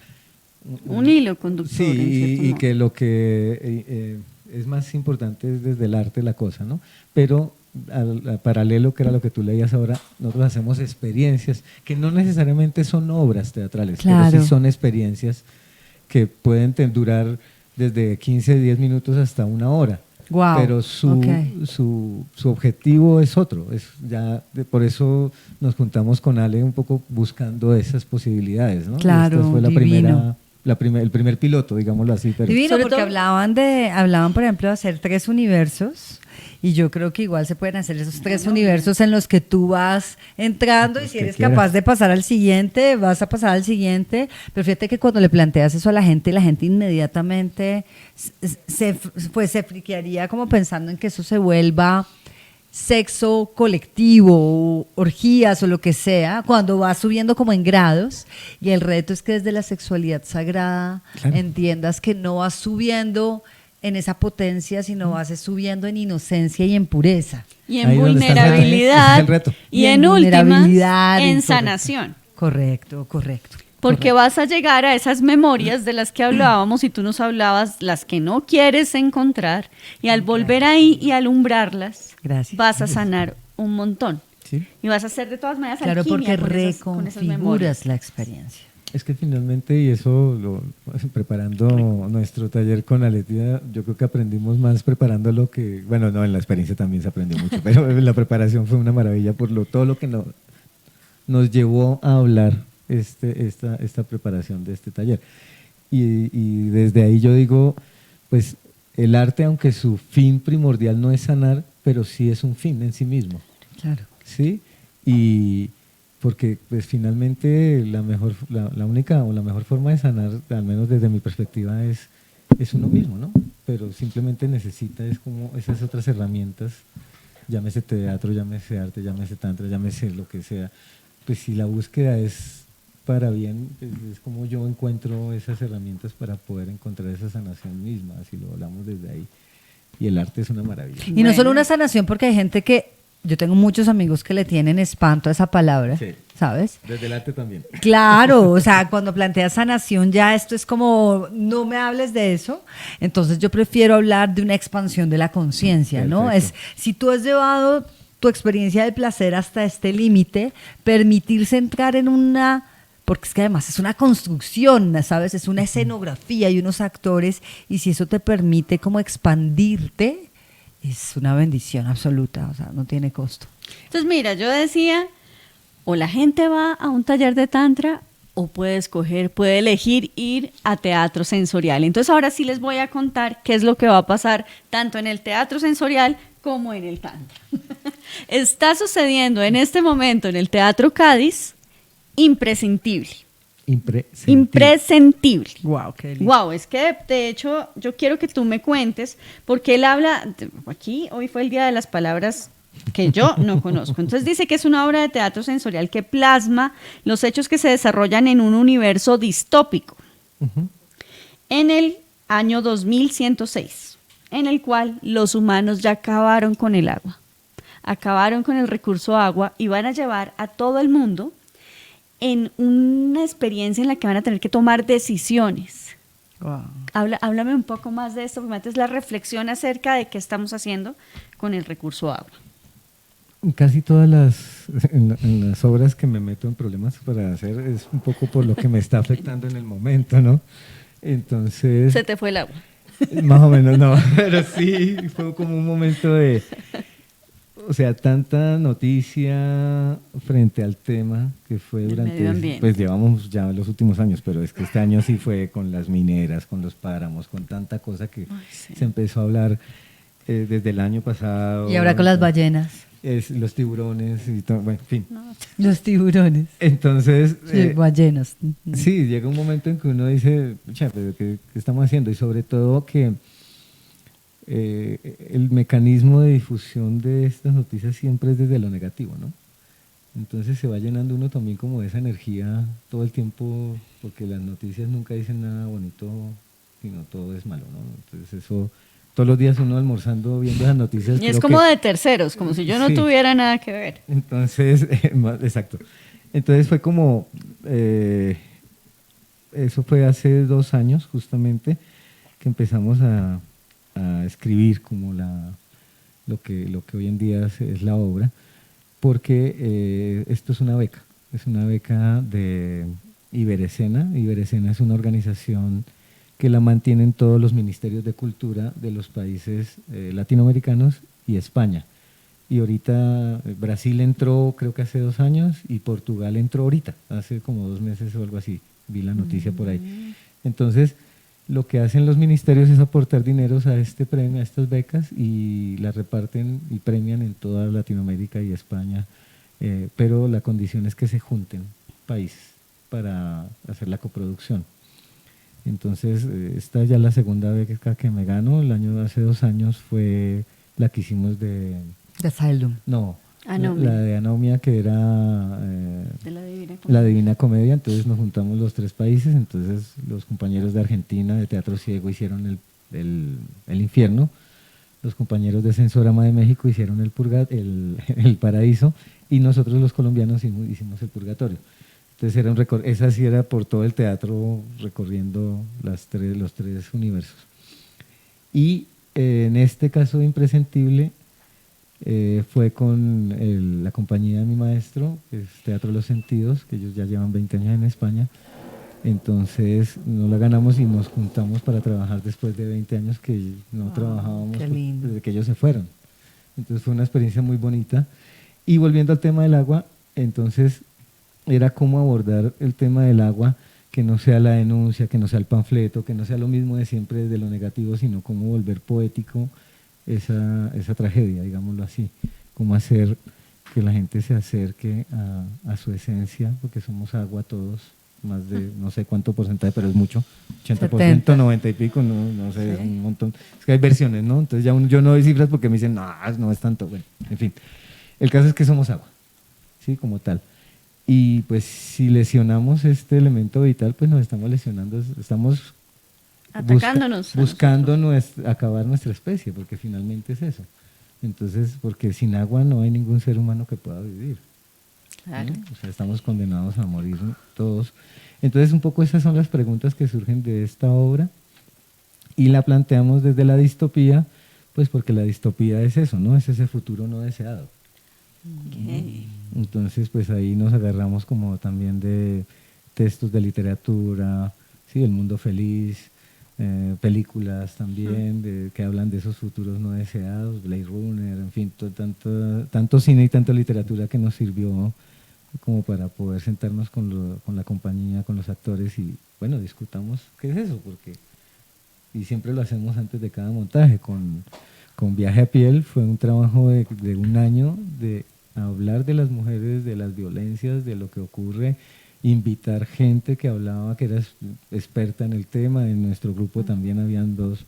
hilo conductor. sí, en cierto y modo. que lo que es más importante es desde el arte la cosa, ¿no? Pero al paralelo, que era lo que tú leías ahora, nosotros hacemos experiencias que no necesariamente son obras teatrales, pero Claro. sí son experiencias que pueden durar desde 15, 10 minutos hasta una hora. Guau, Pero ok. su objetivo es otro. Por eso nos juntamos con Ale un poco buscando esas posibilidades, ¿no? Y Claro, esta fue divino. el primer piloto, digámoslo así. Pero Divino, Sobre porque todo- hablaban, por ejemplo, de hacer 3 universos, y yo creo que igual se pueden hacer esos 3 universos en los que tú vas entrando y Los si que eres quieras. capaz de pasar al siguiente, vas a pasar al siguiente. Pero fíjate que cuando le planteas eso a la gente inmediatamente se friquearía como pensando en que eso se vuelva sexo colectivo, orgías o lo que sea, cuando va subiendo como en grados, y el reto es que desde la sexualidad sagrada Claro. entiendas que no vas subiendo en esa potencia, sino vas subiendo en inocencia y en pureza. Y en Ahí donde está el reto, ¿eh? vulnerabilidad. Ese es el reto. Y en últimas, vulnerabilidad, en correcto. sanación. Correcto. Porque vas a llegar a esas memorias de las que hablábamos y tú nos hablabas, las que no quieres encontrar, y al volver ahí y alumbrarlas, Gracias. vas a sanar un montón. sí, Y vas a hacer de todas maneras Claro, alquimia porque con esas memorias. reconfiguras la experiencia. es que finalmente, y eso preparando nuestro taller con Aletia, yo creo que aprendimos más preparando lo que, bueno, no, en la experiencia también se aprendió mucho, pero la preparación fue una maravilla por todo lo que nos llevó a hablar esta preparación de este taller. Y desde ahí yo digo, pues el arte, aunque su fin primordial no es sanar, pero sí es un fin en sí mismo. Claro. ¿Sí? Y porque pues finalmente la única o la mejor forma de sanar, al menos desde mi perspectiva, es uno mismo, ¿no? Pero simplemente necesita como esas otras herramientas, llámese teatro, llámese arte, llámese tantra, llámese lo que sea. Pues si la búsqueda es para bien, pues es como yo encuentro esas herramientas para poder encontrar esa sanación misma, si lo hablamos desde ahí. Y el arte es una maravilla. Y no solo una sanación, porque hay gente que, yo tengo muchos amigos que le tienen espanto a esa palabra, Sí. ¿sabes? Desde el arte también. Claro, o sea, cuando planteas sanación ya esto es como, no me hables de eso, entonces yo prefiero hablar de una expansión de la conciencia, ¿no? Perfecto. Si tú has llevado tu experiencia del placer hasta este límite, permitirse entrar en una, porque es que además es una construcción, ¿sabes? Es una escenografía y unos actores, y si eso te permite como expandirte, es una bendición absoluta, o sea, no tiene costo. Entonces, mira, yo decía, o la gente va a un taller de tantra o puede elegir ir a teatro sensorial. Entonces, ahora sí les voy a contar qué es lo que va a pasar tanto en el teatro sensorial como en el tantra. Está sucediendo en este momento en el Teatro Cádiz, imprescindible. Imprescindible. Wow, qué lindo. Wow, es que de hecho yo quiero que tú me cuentes, porque él habla, aquí hoy fue el día de las palabras que yo no conozco. Entonces dice que es una obra de teatro sensorial que plasma los hechos que se desarrollan en un universo distópico Ujú. en el año 2106, en el cual los humanos ya acabaron con el agua, acabaron con el recurso agua y van a llevar a todo el mundo en una experiencia en la que van a tener que tomar decisiones. Wow. Háblame un poco más de esto, porque antes la reflexión acerca de qué estamos haciendo con el recurso agua. Casi en las obras que me meto en problemas para hacer es un poco por lo que me está afectando en el momento, ¿no? Entonces, Se te fue el agua. más o menos no, pero sí, fue como un momento de, o sea, tanta noticia frente al tema que fue El durante, medio ambiente. pues llevamos ya los últimos años, pero es que este año sí fue con las mineras, con los páramos, con tanta cosa que Ay, sí. se empezó a hablar. desde el año pasado. Y ahora con las ballenas. Los tiburones y todo, bueno, en fin. Los tiburones. Entonces, Sí, ballenas. sí, llega un momento en que uno dice, pucha, pero ¿qué estamos haciendo? Y sobre todo que el mecanismo de difusión de estas noticias siempre es desde lo negativo, ¿no? Entonces se va llenando uno también como de esa energía todo el tiempo, porque las noticias nunca dicen nada bonito, sino todo es malo, ¿no? Entonces eso, todos los días uno almorzando viendo las noticias. Y es como de terceros, como si yo no tuviera nada que ver. Entonces, exacto. Entonces fue como, eso fue hace 2 años justamente, que empezamos a escribir como lo que hoy en día es la obra, porque esto es una beca de Iberescena. Iberescena es una organización que la mantienen todos los ministerios de cultura de los países latinoamericanos y España. Y ahorita Brasil entró creo que hace 2 años y Portugal entró ahorita, hace como 2 meses o algo así, vi la noticia por ahí. Entonces, lo que hacen los ministerios es aportar dineros a este premio, a estas becas, y las reparten y premian en toda Latinoamérica y España, pero la condición es que se junten países para hacer la coproducción. Entonces, esta es ya la segunda beca que me gano. Hace 2 años fue la que hicimos de Asylum. No, Anomia. la de Anomia, que era De la Divina Comedia. la Divina Comedia. Entonces nos juntamos los 3 países, entonces los compañeros de Argentina de Teatro Ciego hicieron el Infierno, los compañeros de Sensorama de México hicieron el Paraíso, y nosotros los colombianos hicimos el Purgatorio. Entonces era esa sí era por todo el teatro recorriendo los 3 universos. Y en este caso de Impresentible fue con la compañía de mi maestro, que es Teatro Los Sentidos, que ellos ya llevan 20 años en España. Entonces no la ganamos y nos juntamos para trabajar después de 20 años que no trabajábamos desde que ellos se fueron. Entonces fue una experiencia muy bonita. Y volviendo al tema del agua, entonces era cómo abordar el tema del agua, que no sea la denuncia, que no sea el panfleto, que no sea lo mismo de siempre desde lo negativo, sino cómo volver poético esa tragedia, digámoslo así, cómo hacer que la gente se acerque a su esencia, porque somos agua todos, más de no sé cuánto porcentaje, pero es mucho, 80%, 70. 90 y pico, no sé, es un montón. Es que hay versiones, ¿no? Entonces ya yo no doy cifras porque me dicen, no es tanto, bueno, en fin. El caso es que somos agua, ¿sí? Como tal. Y pues si lesionamos este elemento vital, pues nos estamos lesionando, estamos atacándonos. Buscando acabar nuestra especie, porque finalmente es eso. Entonces, porque sin agua no hay ningún ser humano que pueda vivir. Claro. ¿No? O sea, estamos condenados a morir todos. Entonces, un poco esas son las preguntas que surgen de esta obra, y la planteamos desde la distopía, pues porque la distopía es eso, ¿no? Es ese futuro no deseado. Okay. Entonces, pues ahí nos agarramos como también de textos de literatura, sí, El Mundo Feliz, películas también que hablan de esos futuros no deseados, Blade Runner, en fin, tanto cine y tanta literatura que nos sirvió como para poder sentarnos con la compañía, con los actores y, bueno, discutamos qué es eso, y siempre lo hacemos antes de cada montaje. Con Viaje a Piel fue un trabajo de 1 año de hablar de las mujeres, de las violencias, de lo que ocurre, invitar gente que hablaba, que era experta en el tema. En nuestro grupo también habían dos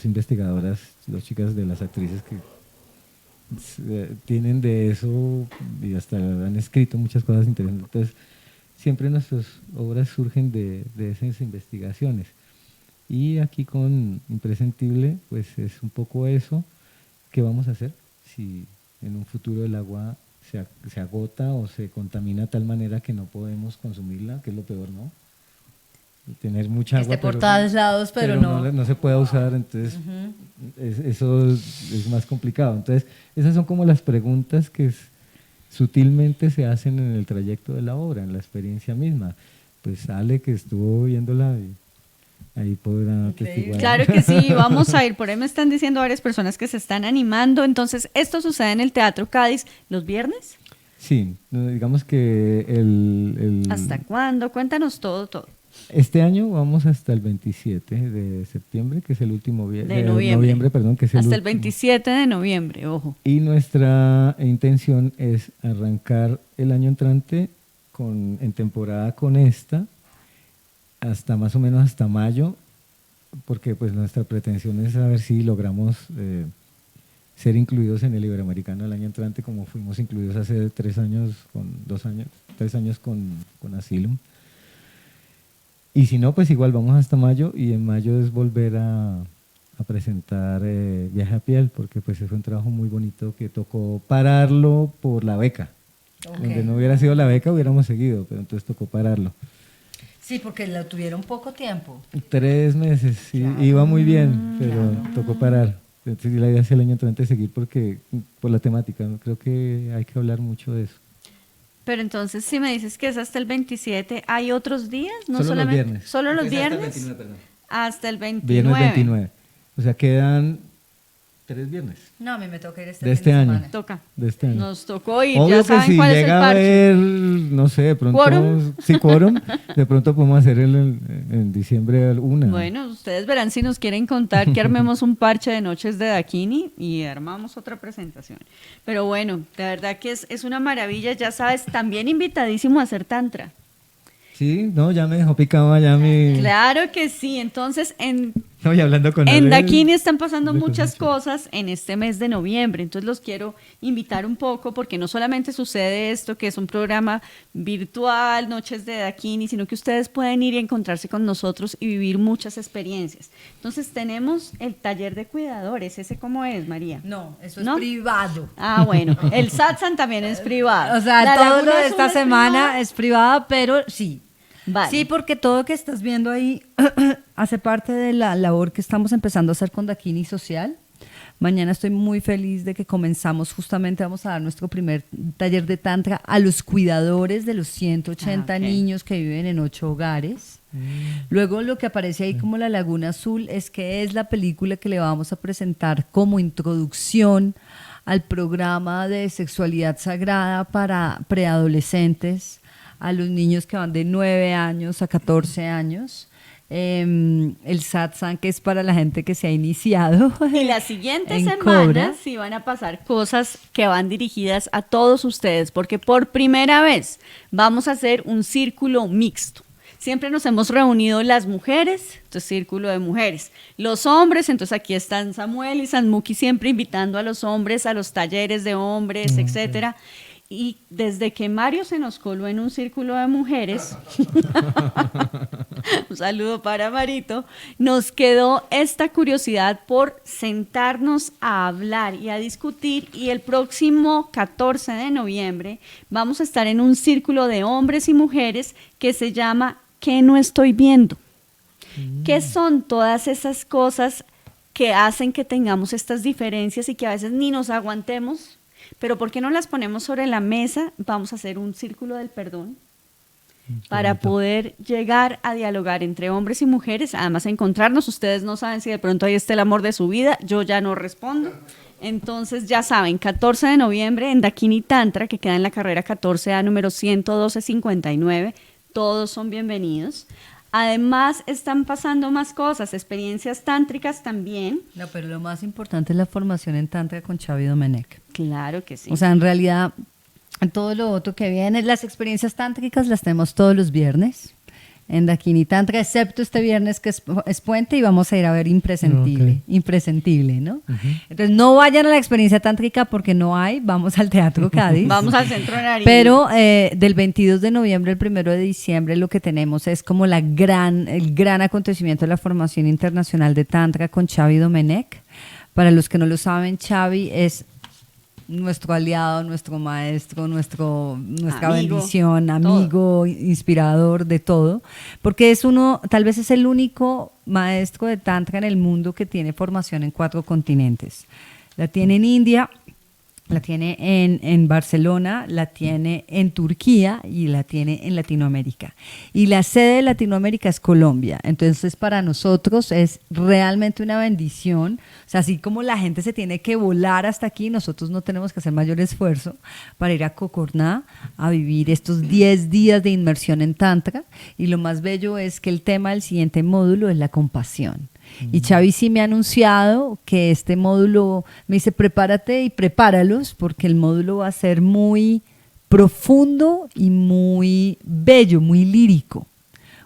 investigadoras, 2 chicas de las actrices que tienen de eso y hasta han escrito muchas cosas interesantes. Entonces, siempre nuestras obras surgen de esas investigaciones. Y aquí con Impresentible, pues es un poco eso. ¿Qué vamos a hacer si en un futuro el agua se agota o se contamina de tal manera que no podemos consumirla, que es lo peor, ¿no? Tener mucha agua por todos lados, pero no se puede usar, entonces eso es más complicado. Entonces, esas son como las preguntas que sutilmente se hacen en el trayecto de la obra, en la experiencia misma. Pues Ale, que estuvo viéndola, ahí podrá testiguar. Claro que sí, vamos a ir. Por ahí me están diciendo varias personas que se están animando. Entonces, ¿esto sucede en el Teatro Cádiz los viernes? Sí, digamos que ¿Hasta cuándo? Cuéntanos todo. Este año vamos hasta el 27 de septiembre, que es el último de noviembre, perdón, que es hasta el 27 de noviembre, ojo. Y nuestra intención es arrancar el año entrante en temporada con esta, hasta más o menos hasta mayo, porque pues nuestra pretensión es saber si logramos ser incluidos en el Iberoamericano el año entrante, como fuimos incluidos hace 3 años, 3 años con Asylum. Y si no, pues igual vamos hasta mayo, y en mayo es volver a presentar Viaje a Piel, porque pues fue un trabajo muy bonito que tocó pararlo por la beca. Okay. Donde no hubiera sido la beca hubiéramos seguido, pero entonces tocó pararlo. Sí, porque lo tuvieron poco tiempo. 3 meses, sí, iba muy bien, pero tocó parar. Entonces la idea es el año entrante seguir por la temática, ¿no? Creo que hay que hablar mucho de eso. Pero entonces, si me dices que es hasta el 27, ¿hay otros días? No solo solamente, los viernes. ¿Solo los viernes? Hasta el 29, perdón. Hasta el 29. Viernes 29. O sea, quedan 3 viernes. No, a mí me toca ir de este año. Semana. Toca. De este año. Nos tocó ir, Obvio ya saben que si cuál es el llega a parche. haber, no sé, de pronto, ¿Quórum? Sí, quórum, de pronto podemos hacer en diciembre una. Bueno, ustedes verán si nos quieren contar que armemos un parche de noches de Dakini y armamos otra presentación. Pero bueno, de verdad que es una maravilla, ya sabes, también invitadísimo a hacer tantra. Sí, no, ya me dejó picado allá mi... Claro que sí, entonces No, y hablando con en él, Dakini están pasando muchas cosas en este mes de noviembre, entonces los quiero invitar un poco porque no solamente sucede esto, que es un programa virtual, Noches de Dakini, sino que ustedes pueden ir y encontrarse con nosotros y vivir muchas experiencias. Entonces tenemos el taller de cuidadores, ¿ese cómo es, María? No, eso ¿No? es privado. Ah, bueno, el satsang también es privado. O sea, ¿La todo Laguna lo de Azul esta es semana privado? es privado, pero sí. Vale. Sí, porque todo lo que estás viendo ahí hace parte de la labor que estamos empezando a hacer con Dakini Social. Mañana estoy muy feliz de que comenzamos, justamente vamos a dar nuestro primer taller de Tantra a los cuidadores de los 180 ok. niños que viven en 8 hogares. Luego lo que aparece ahí como La Laguna Azul es que es la película que le vamos a presentar como introducción al programa de sexualidad sagrada para preadolescentes, a los niños que van de 9 años a 14 años. El satsang, que es para la gente que se ha iniciado. Y la siguiente en semana Cobra. sí van a pasar cosas que van dirigidas a todos ustedes, porque por primera vez vamos a hacer un círculo mixto. Siempre nos hemos reunido las mujeres, entonces círculo de mujeres, los hombres, entonces aquí están Samuel y Sanmuki siempre invitando a los hombres a los talleres de hombres, etcétera. Y desde que Mario se nos coló en un círculo de mujeres, un saludo para Marito, nos quedó esta curiosidad por sentarnos a hablar y a discutir, y el próximo 14 de noviembre vamos a estar en un círculo de hombres y mujeres que se llama ¿Qué no estoy viendo? ¿Qué son todas esas cosas que hacen que tengamos estas diferencias y que a veces ni nos aguantemos? Pero ¿por qué no las ponemos sobre la mesa? Vamos a hacer un círculo del perdón para poder llegar a dialogar entre hombres y mujeres, además a encontrarnos. Ustedes no saben si de pronto ahí está el amor de su vida, yo ya no respondo. Entonces ya saben, 14 de noviembre en Dakini Tantra, que queda en la carrera 14A número 11259, todos son bienvenidos. Además están pasando más cosas, experiencias tántricas también. No, pero lo más importante es la formación en Tantra con Xavi Domenech. Claro que sí. O sea, en realidad, todo lo otro que viene, las experiencias tántricas las tenemos todos los viernes en Dakini Tantra, excepto este viernes que es puente y vamos a ir a ver Imprescindible, ¿no? Entonces no vayan a la experiencia tántrica porque no hay, vamos al Teatro Cádiz. Vamos al Centro Nariño. Pero del 22 de noviembre al 1 de diciembre lo que tenemos es como el gran acontecimiento de la formación internacional de Tantra con Xavi Domenech. Para los que no lo saben, Xavi es nuestro aliado, nuestro maestro, nuestra bendición, amigo, inspirador de todo, porque tal vez es el único maestro de Tantra en el mundo que tiene formación en 4 continentes. La tiene en India, La tiene en Barcelona, la tiene en Turquía y la tiene en Latinoamérica. Y la sede de Latinoamérica es Colombia. Entonces, para nosotros es realmente una bendición. O sea, así como la gente se tiene que volar hasta aquí, nosotros no tenemos que hacer mayor esfuerzo para ir a Cocorná a vivir estos 10 días de inmersión en Tantra. Y lo más bello es que el tema del siguiente módulo es la compasión. Y Xavi sí me ha anunciado que este módulo, me dice, prepárate y prepáralos, porque el módulo va a ser muy profundo y muy bello, muy lírico,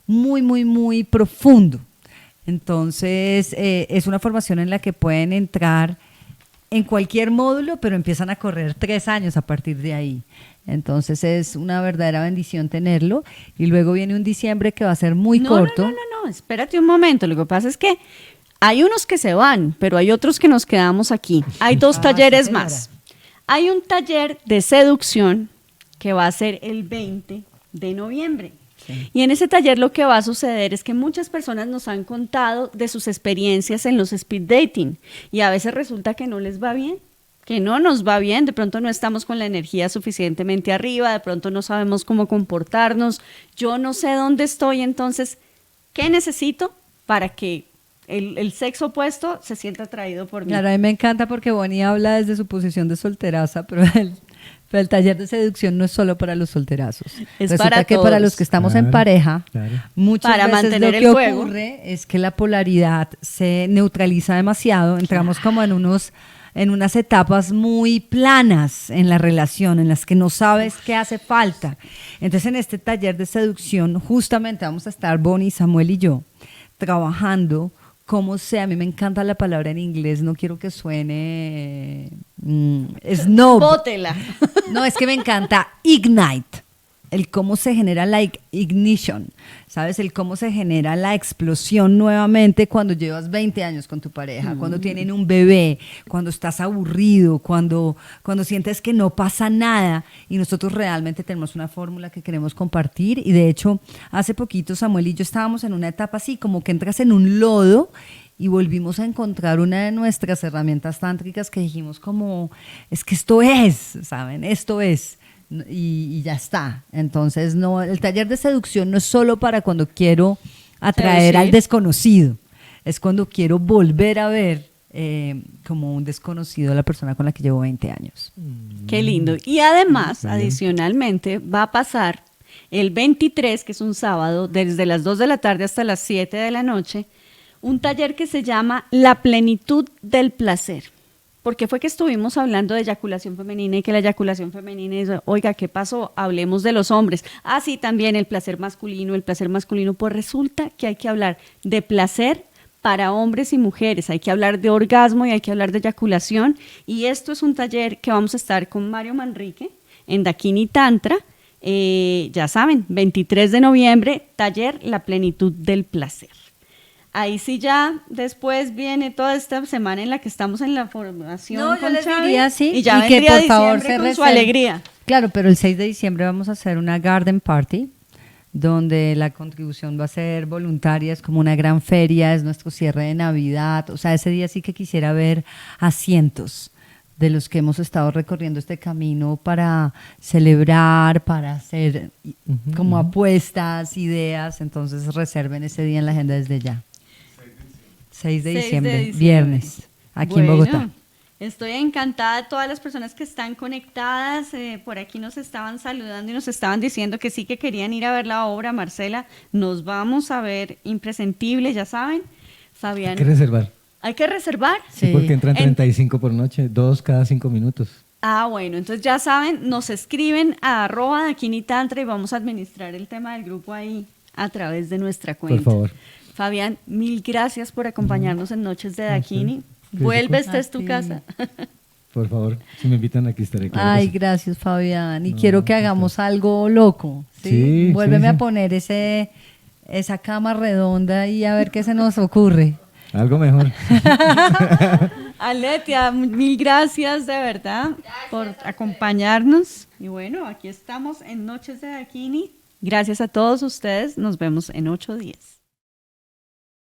muy, muy, muy profundo. Entonces, es una formación en la que pueden entrar en cualquier módulo, pero empiezan a correr 3 años a partir de ahí. Entonces es una verdadera bendición tenerlo. Y luego viene un diciembre que va a ser muy corto. No, espérate un momento. Lo que pasa es que hay unos que se van, pero hay otros que nos quedamos aquí. Hay 2 talleres sí, más. Hay un taller de seducción que va a ser el 20 de noviembre. Sí. Y en ese taller lo que va a suceder es que muchas personas nos han contado de sus experiencias en los speed dating y a veces resulta que no les va bien, que no nos va bien, de pronto no estamos con la energía suficientemente arriba, de pronto no sabemos cómo comportarnos, yo no sé dónde estoy, entonces, ¿qué necesito para que el sexo opuesto se sienta atraído por mí? Claro, a mí me encanta porque Bonnie habla desde su posición de solteraza, pero el taller de seducción no es solo para los solterazos. Es Resulta para que todos. para los que estamos en pareja, muchas para veces mantener lo el que fuego. ocurre es que la polaridad se neutraliza demasiado, entramos como en unas etapas muy planas en la relación, en las que no sabes qué hace falta. Entonces, en este taller de seducción, justamente vamos a estar Bonnie, Samuel y yo trabajando cómo sea. A mí me encanta la palabra en inglés, no quiero que suene snob. Bótela. No, es que me encanta ignite. El cómo se genera la ignition, ¿sabes? El cómo se genera la explosión nuevamente cuando llevas 20 años con tu pareja, cuando tienen un bebé, cuando estás aburrido, cuando sientes que no pasa nada, y nosotros realmente tenemos una fórmula que queremos compartir. Y de hecho, hace poquito Samuel y yo estábamos en una etapa así, como que entras en un lodo y volvimos a encontrar una de nuestras herramientas tántricas que dijimos como, es que esto es, ¿saben? Esto es. Y ya está. Entonces, no, el taller de seducción no es solo para cuando quiero atraer al desconocido, es cuando quiero volver a ver como un desconocido a la persona con la que llevo 20 años. Qué lindo. Y además, adicionalmente, va a pasar el 23, que es un sábado, desde las 2 de la tarde hasta las 7 de la noche, un taller que se llama La Plenitud del Placer. Porque fue que estuvimos hablando de eyaculación femenina y que la eyaculación femenina es, oiga, ¿qué pasó? Hablemos de los hombres. Ah, sí, también el placer masculino, pues resulta que hay que hablar de placer para hombres y mujeres, hay que hablar de orgasmo y hay que hablar de eyaculación. Y esto es un taller que vamos a estar con Mario Manrique en Dakini Tantra, ya saben, 23 de noviembre, taller La Plenitud del Placer. Ahí sí ya después viene toda esta semana en la que estamos en la formación. No, yo con les Xavi, diría, sí, y ya y que vendría por favor diciembre se con su reserven. alegría. Claro, pero el 6 de diciembre vamos a hacer una garden party donde la contribución va a ser voluntaria, es como una gran feria, es nuestro cierre de Navidad. O sea, ese día sí que quisiera ver a cientos de los que hemos estado recorriendo este camino para celebrar, para hacer como apuestas, ideas. Entonces reserven ese día en la agenda desde ya. 6 de diciembre, viernes, aquí en Bogotá. Estoy encantada de todas las personas que están conectadas. Por aquí nos estaban saludando y nos estaban diciendo que sí que querían ir a ver la obra. Marcela, nos vamos a ver Impresentible, ya saben. Fabián. Hay que reservar. ¿Hay que reservar? Sí, porque entran 35 por noche, 2 cada 5 minutos. Ah, bueno, entonces ya saben, nos escriben a @dakinitantra y vamos a administrar el tema del grupo ahí a través de nuestra cuenta. Por favor. Fabián, mil gracias por acompañarnos en Noches de Dakini. Vuelve, esta es tu casa. Por favor, si me invitan aquí estaré. Claro. Ay, gracias Fabián. Y quiero que hagamos algo loco. ¿Sí? Vuélveme a poner esa cama redonda y a ver qué se nos ocurre. Algo mejor. Aletia, mil gracias de verdad por acompañarnos. Y bueno, aquí estamos en Noches de Dakini. Gracias a todos ustedes. Nos vemos en 8 días.